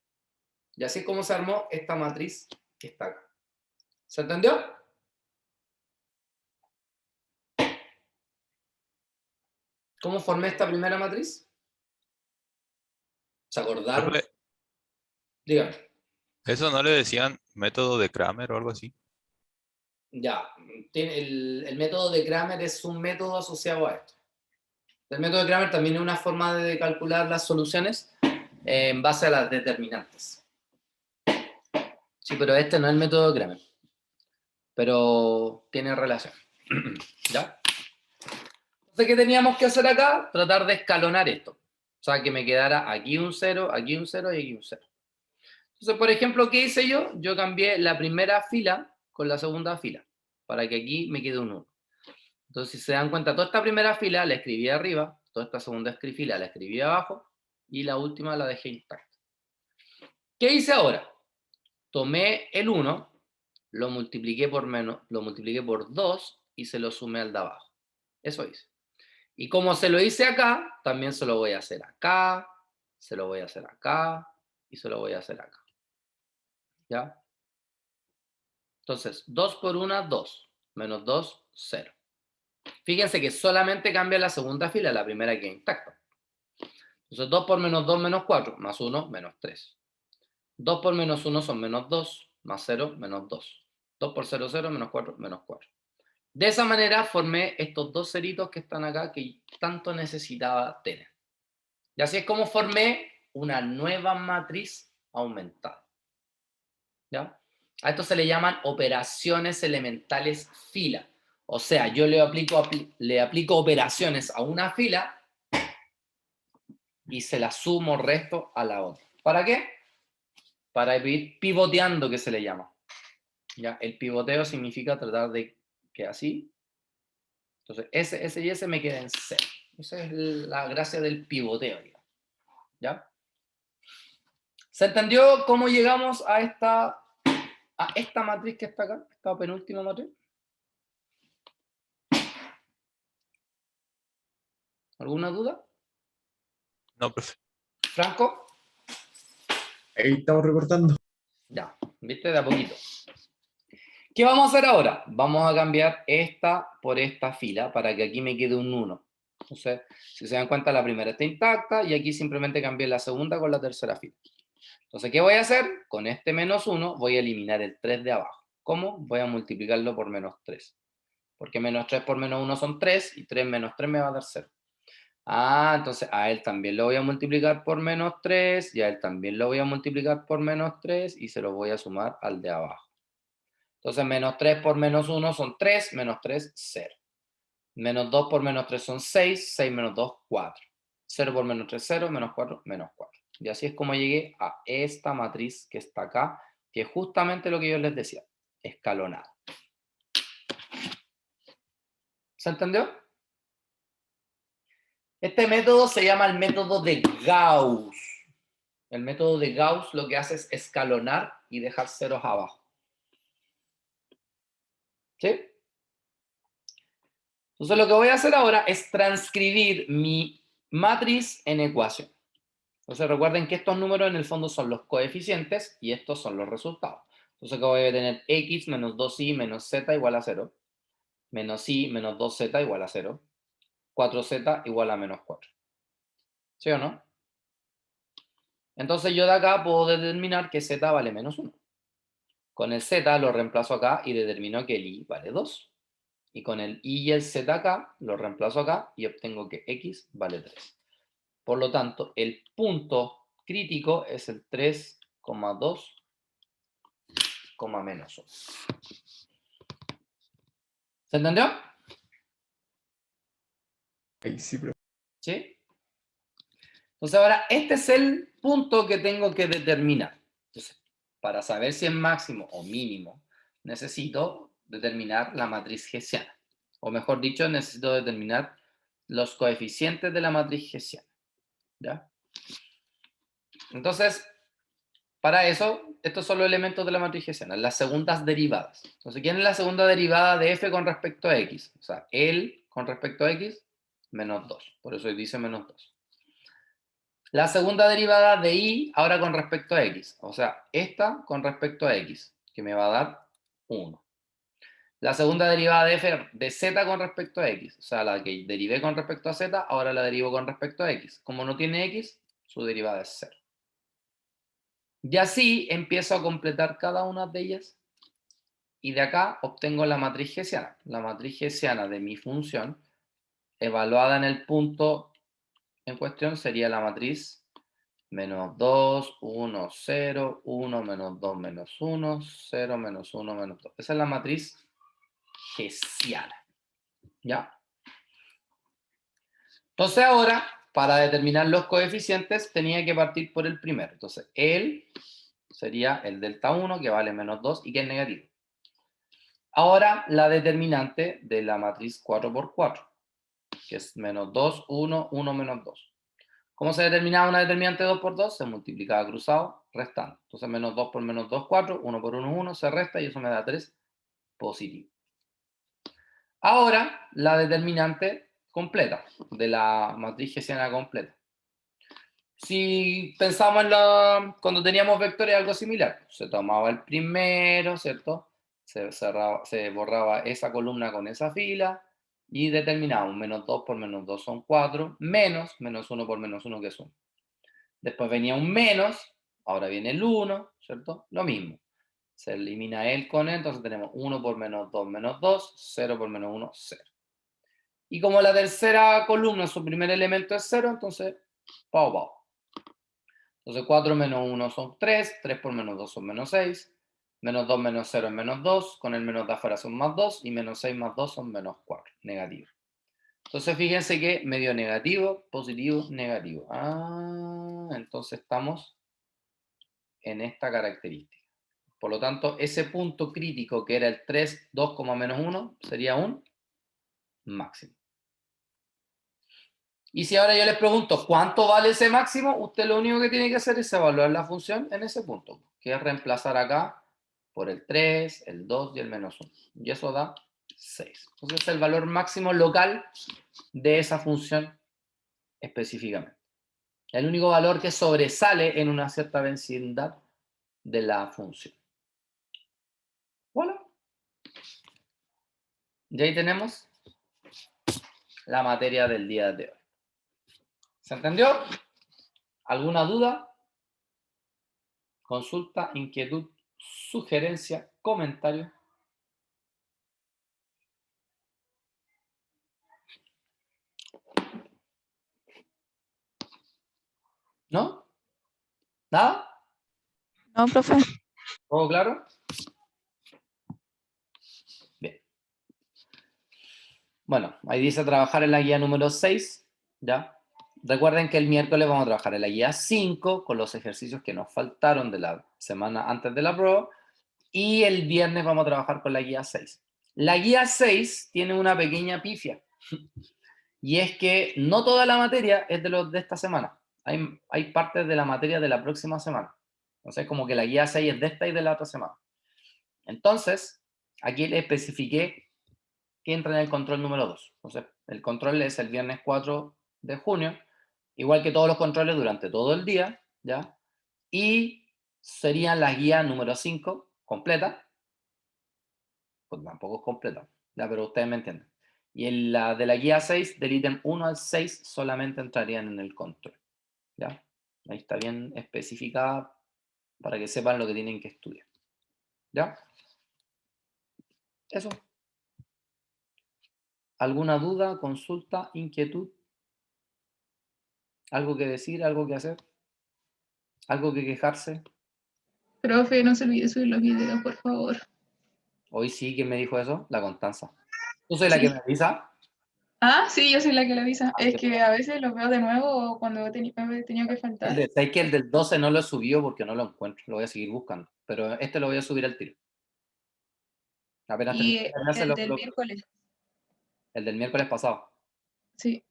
Speaker 1: Y así es como se armó esta matriz que está acá. ¿Se entendió? ¿Cómo formé esta primera matriz? ¿Se acordaron?
Speaker 2: Profe,
Speaker 1: Dígame.
Speaker 2: ¿eso no le decían método de Kramer o algo así?
Speaker 1: Ya, el método de Kramer es un método asociado a esto. El método de Kramer también es una forma de calcular las soluciones en base a las determinantes. Sí, pero este no es el método de Kramer. Pero tiene relación. ¿Ya? Entonces, ¿qué teníamos que hacer acá? Tratar de escalonar esto. O sea, que me quedara aquí un 0, aquí un 0 y aquí un 0. Entonces, por ejemplo, ¿qué hice yo? Yo cambié la primera fila con la segunda fila, para que aquí me quede un 1. Entonces, si se dan cuenta, toda esta primera fila la escribí arriba, toda esta segunda fila la escribí abajo, y la última la dejé intacta. ¿Qué hice ahora? Tomé el 1, lo multipliqué por 2 y se lo sumé al de abajo. Eso hice. Y como se lo hice acá, también se lo voy a hacer acá, se lo voy a hacer acá y se lo voy a hacer acá. ¿Ya? Entonces, 2 por 1, 2. Menos 2, 0. Fíjense que solamente cambia la segunda fila, la primera queda intacta. Entonces, 2 por menos 2, menos 4, más 1, menos 3. 2 por menos 1 son menos 2, más 0, menos 2. 2 por 0, 0, menos 4, menos 4. De esa manera formé estos dos ceritos que están acá que tanto necesitaba tener. Y así es como formé una nueva matriz aumentada. ¿Ya? A esto se le llaman operaciones elementales fila. O sea, yo le aplico operaciones a una fila y se la sumo resto a la otra. ¿Para qué? Para ir pivoteando, que se le llama. ¿Ya? El pivoteo significa tratar de que así. Entonces, ese y ese me queda en cero. Esa es la gracia del pivoteo, digamos. ¿Ya? ¿Se entendió cómo llegamos a esta matriz que está acá? Esta penúltima matriz. ¿Alguna duda?
Speaker 2: No, profe.
Speaker 1: ¿Franco?
Speaker 5: Ahí estamos recortando.
Speaker 1: Ya. ¿Viste? De a poquito. ¿Qué vamos a hacer ahora? Vamos a cambiar esta por esta fila para que aquí me quede un 1. Entonces, si se dan cuenta, la primera está intacta y aquí simplemente cambié la segunda con la tercera fila. Entonces, ¿qué voy a hacer? Con este menos 1 voy a eliminar el 3 de abajo. ¿Cómo? Voy a multiplicarlo por menos 3. Porque menos 3 por menos 1 son 3 y 3 menos 3 me va a dar 0. Ah, entonces a él también lo voy a multiplicar por menos 3 y a él también lo voy a multiplicar por menos 3 y se lo voy a sumar al de abajo. Entonces menos 3 por menos 1 son 3, menos 3, 0. Menos 2 por menos 3 son 6, 6 menos 2, 4. 0 por menos 3, 0, menos 4, menos 4. Y así es como llegué a esta matriz que está acá, que es justamente lo que yo les decía, escalonada. ¿Se entendió? Este método se llama el método de Gauss. El método de Gauss lo que hace es escalonar y dejar ceros abajo. ¿Sí? Entonces lo que voy a hacer ahora es transcribir mi matriz en ecuación. Entonces recuerden que estos números en el fondo son los coeficientes y estos son los resultados. Entonces que voy a tener x menos 2y menos z igual a 0. Menos y menos 2z igual a 0. 4z igual a menos 4. ¿Sí o no? Entonces yo de acá puedo determinar que z vale menos 1. Con el z lo reemplazo acá y determino que el y vale 2. Y con el y y el z acá lo reemplazo acá y obtengo que x vale 3. Por lo tanto, el punto crítico es el 3,2, menos 1. ¿Se entendió?
Speaker 5: Ahí sí, profe.
Speaker 1: ¿Sí? Entonces ahora, este es el punto que tengo que determinar. Entonces, para saber si es máximo o mínimo, necesito determinar la matriz hessiana. O mejor dicho, necesito determinar los coeficientes de la matriz hessiana. ¿Ya? Entonces, para eso, estos son los elementos de la matriz hessiana, las segundas derivadas. Entonces, ¿quién es la segunda derivada de f con respecto a x? O sea, el con respecto a x, menos 2. Por eso dice menos 2. La segunda derivada de y ahora con respecto a x. O sea, esta con respecto a x, que me va a dar 1. La segunda derivada de f de z con respecto a x. O sea, la que derivé con respecto a z, ahora la derivo con respecto a x. Como no tiene x, su derivada es 0. Y así empiezo a completar cada una de ellas. Y de acá obtengo la matriz hessiana. La matriz hessiana de mi función, evaluada en el punto en cuestión, sería la matriz menos 2, 1, 0, 1, menos 2, menos 1, 0, menos 1, menos 2. Esa es la matriz hessiana. ¿Ya? Entonces ahora, para determinar los coeficientes, tenía que partir por el primero. Entonces, él sería el delta 1, que vale menos 2 y que es negativo. Ahora, la determinante de la matriz 4 por 4, que es menos 2, 1, 1, menos 2. ¿Cómo se determinaba una determinante 2 por 2? Se multiplicaba cruzado, restando. Entonces, menos 2 por menos 2, 4, 1 por 1, 1, se resta y eso me da 3 positivo. Ahora, la determinante completa, de la matriz hessiana completa. Si pensamos en cuando teníamos vectores, algo similar. Se tomaba el primero, ¿cierto? Se borraba esa columna con esa fila y determinábamos menos 2 por menos 2 son 4, menos 1 por menos 1 que es 1. Después venía un menos, ahora viene el 1, ¿cierto? Lo mismo. Se elimina el con él, entonces tenemos 1 por menos 2, 0 por menos 1, 0. Y como la tercera columna, su primer elemento es 0, entonces, pau, pau. Entonces 4 menos 1 son 3, 3 por menos 2 son menos 6, menos 2 menos 0 es menos 2, con el menos de afuera son más 2, y menos 6 más 2 son menos 4, negativo. Entonces fíjense que me dio negativo, positivo, negativo. Ah, entonces estamos en esta característica. Por lo tanto, ese punto crítico que era el 3, 2, menos 1, sería un máximo. Y si ahora yo les pregunto cuánto vale ese máximo, usted lo único que tiene que hacer es evaluar la función en ese punto, que es reemplazar acá por el 3, el 2 y el menos 1. Y eso da 6. Entonces es el valor máximo local de esa función específicamente. El único valor que sobresale en una cierta vecindad de la función. Y ahí tenemos la materia del día de hoy. ¿Se entendió? ¿Alguna duda? Consulta, inquietud, sugerencia, comentario. ¿No? ¿Nada?
Speaker 6: No, profe.
Speaker 1: ¿Todo claro? Bien. Bueno, ahí dice trabajar en la guía número 6, ¿ya? Recuerden que el miércoles vamos a trabajar en la guía 5 con los ejercicios que nos faltaron de la semana antes de la prueba, y el viernes vamos a trabajar con la guía 6. La guía 6 tiene una pequeña pifia, y es que no toda la materia es de esta semana. Hay partes de la materia de la próxima semana. Entonces, como que la guía 6 es de esta y de la otra semana. Entonces, aquí le especifiqué que entra en el control número 2. Entonces, el control es el viernes 4 de junio, igual que todos los controles durante todo el día, ¿ya? Y serían las guías número 5 completa, pues tampoco es completa, ¿ya? Pero ustedes me entienden. Y en la de la guía 6, del ítem 1 al 6, solamente entrarían en el control, ¿ya? Ahí está bien especificada para que sepan lo que tienen que estudiar, ¿ya? Eso. ¿Alguna duda, consulta, inquietud? ¿Algo que decir, algo que hacer? ¿Algo que quejarse?
Speaker 7: Profe, no se olvide subir los videos, por favor.
Speaker 1: Hoy sí, ¿quién me dijo eso? La Constanza. ¿Tú soy la que
Speaker 7: Sí.
Speaker 1: me avisa?
Speaker 7: Ah, sí, yo soy la que le avisa.
Speaker 1: Ah,
Speaker 7: Es
Speaker 1: qué
Speaker 7: que a veces los veo de nuevo o cuando he tenido que faltar.
Speaker 1: Sé que el del 12 no lo he subido porque no lo encuentro. Lo voy a seguir buscando. Pero este lo voy a subir al tiro. Apenas termine
Speaker 7: Y
Speaker 1: de hacer
Speaker 7: el del miércoles,
Speaker 1: el del miércoles pasado.
Speaker 7: sí,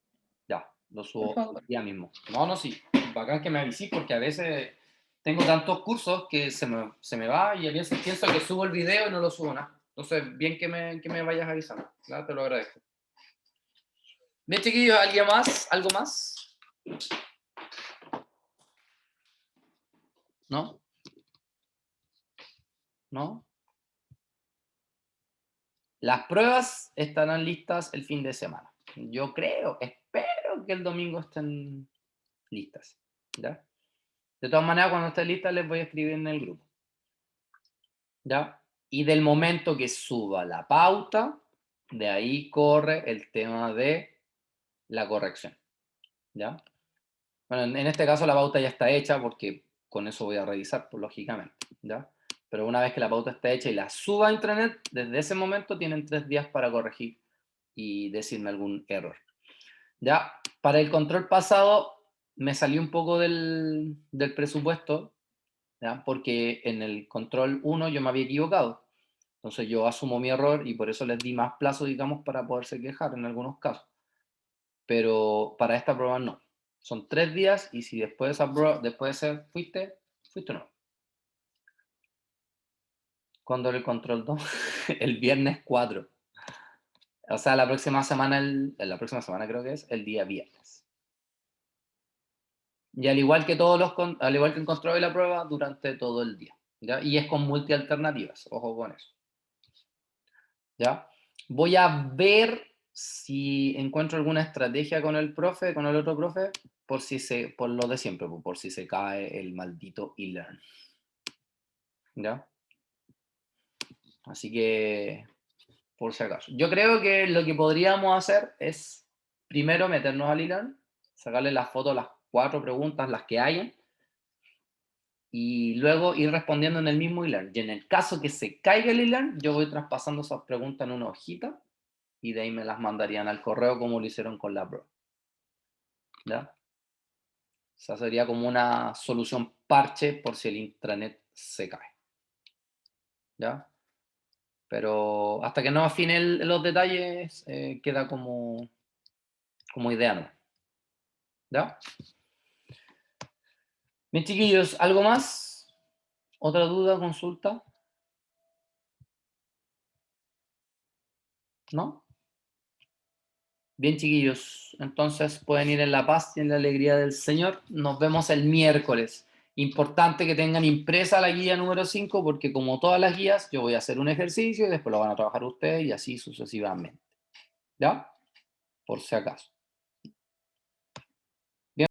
Speaker 1: Ya, lo
Speaker 7: por
Speaker 1: subo
Speaker 7: favor.
Speaker 1: ya mismo. No, no, sí. Bacán que me avisís porque a veces tengo tantos cursos que se me va y a veces pienso que subo el video y no lo subo nada. Entonces, bien que me vayas avisando. Claro, te lo agradezco. Bien, chiquillos, ¿alguien más? ¿Algo más? ¿No? ¿No? Las pruebas estarán listas el fin de semana. Yo creo, espero que el domingo estén listas. ¿Ya? De todas maneras, cuando estén listas les voy a escribir en el grupo. ¿Ya? Y del momento que suba la pauta, de ahí corre el tema de la corrección. ¿Ya? Bueno, en este caso la pauta ya está hecha porque con eso voy a revisar, pues, lógicamente. ¿Ya? Pero una vez que la pauta está hecha y la suba a intranet, desde ese momento tienen 3 días para corregir y decirme algún error. Ya, para el control pasado me salió un poco del presupuesto, ¿ya? Porque en el control 1 yo me había equivocado. Entonces yo asumo mi error y por eso les di más plazo, digamos, para poderse quejar en algunos casos. Pero para esta prueba no. Son 3 días y si después de esa prueba, después de ser fuiste o no. Cuando el control 2, el viernes 4. O sea, la próxima semana creo que es el día viernes. Y al igual que al igual que el control de la prueba, durante todo el día. ¿Ya? Y es con multialternativas, ojo con eso. ¿Ya? Voy a ver si encuentro alguna estrategia con el profe, con el otro profe, por lo de siempre, por si se cae el maldito e-learn. ¿Ya? Así que, por si acaso. Yo creo que lo que podríamos hacer es primero meternos al e-learn, sacarle las fotos, las 4 preguntas, las que hayan, y luego ir respondiendo en el mismo e-learn. Y en el caso que se caiga el e-learn, yo voy traspasando esas preguntas en una hojita y de ahí me las mandarían al correo como lo hicieron con la prueba. ¿Ya? O sea, sería como una solución parche por si el intranet se cae. ¿Ya? Pero hasta que no afine los detalles, queda como idea, ¿no? ¿Ya? Bien, chiquillos, ¿algo más? ¿Otra duda, consulta? ¿No? Bien, chiquillos, entonces pueden ir en la paz y en la alegría del Señor. Nos vemos el miércoles. Importante que tengan impresa la guía número 5 porque como todas las guías, yo voy a hacer un ejercicio y después lo van a trabajar ustedes y así sucesivamente. ¿Ya? Por si acaso.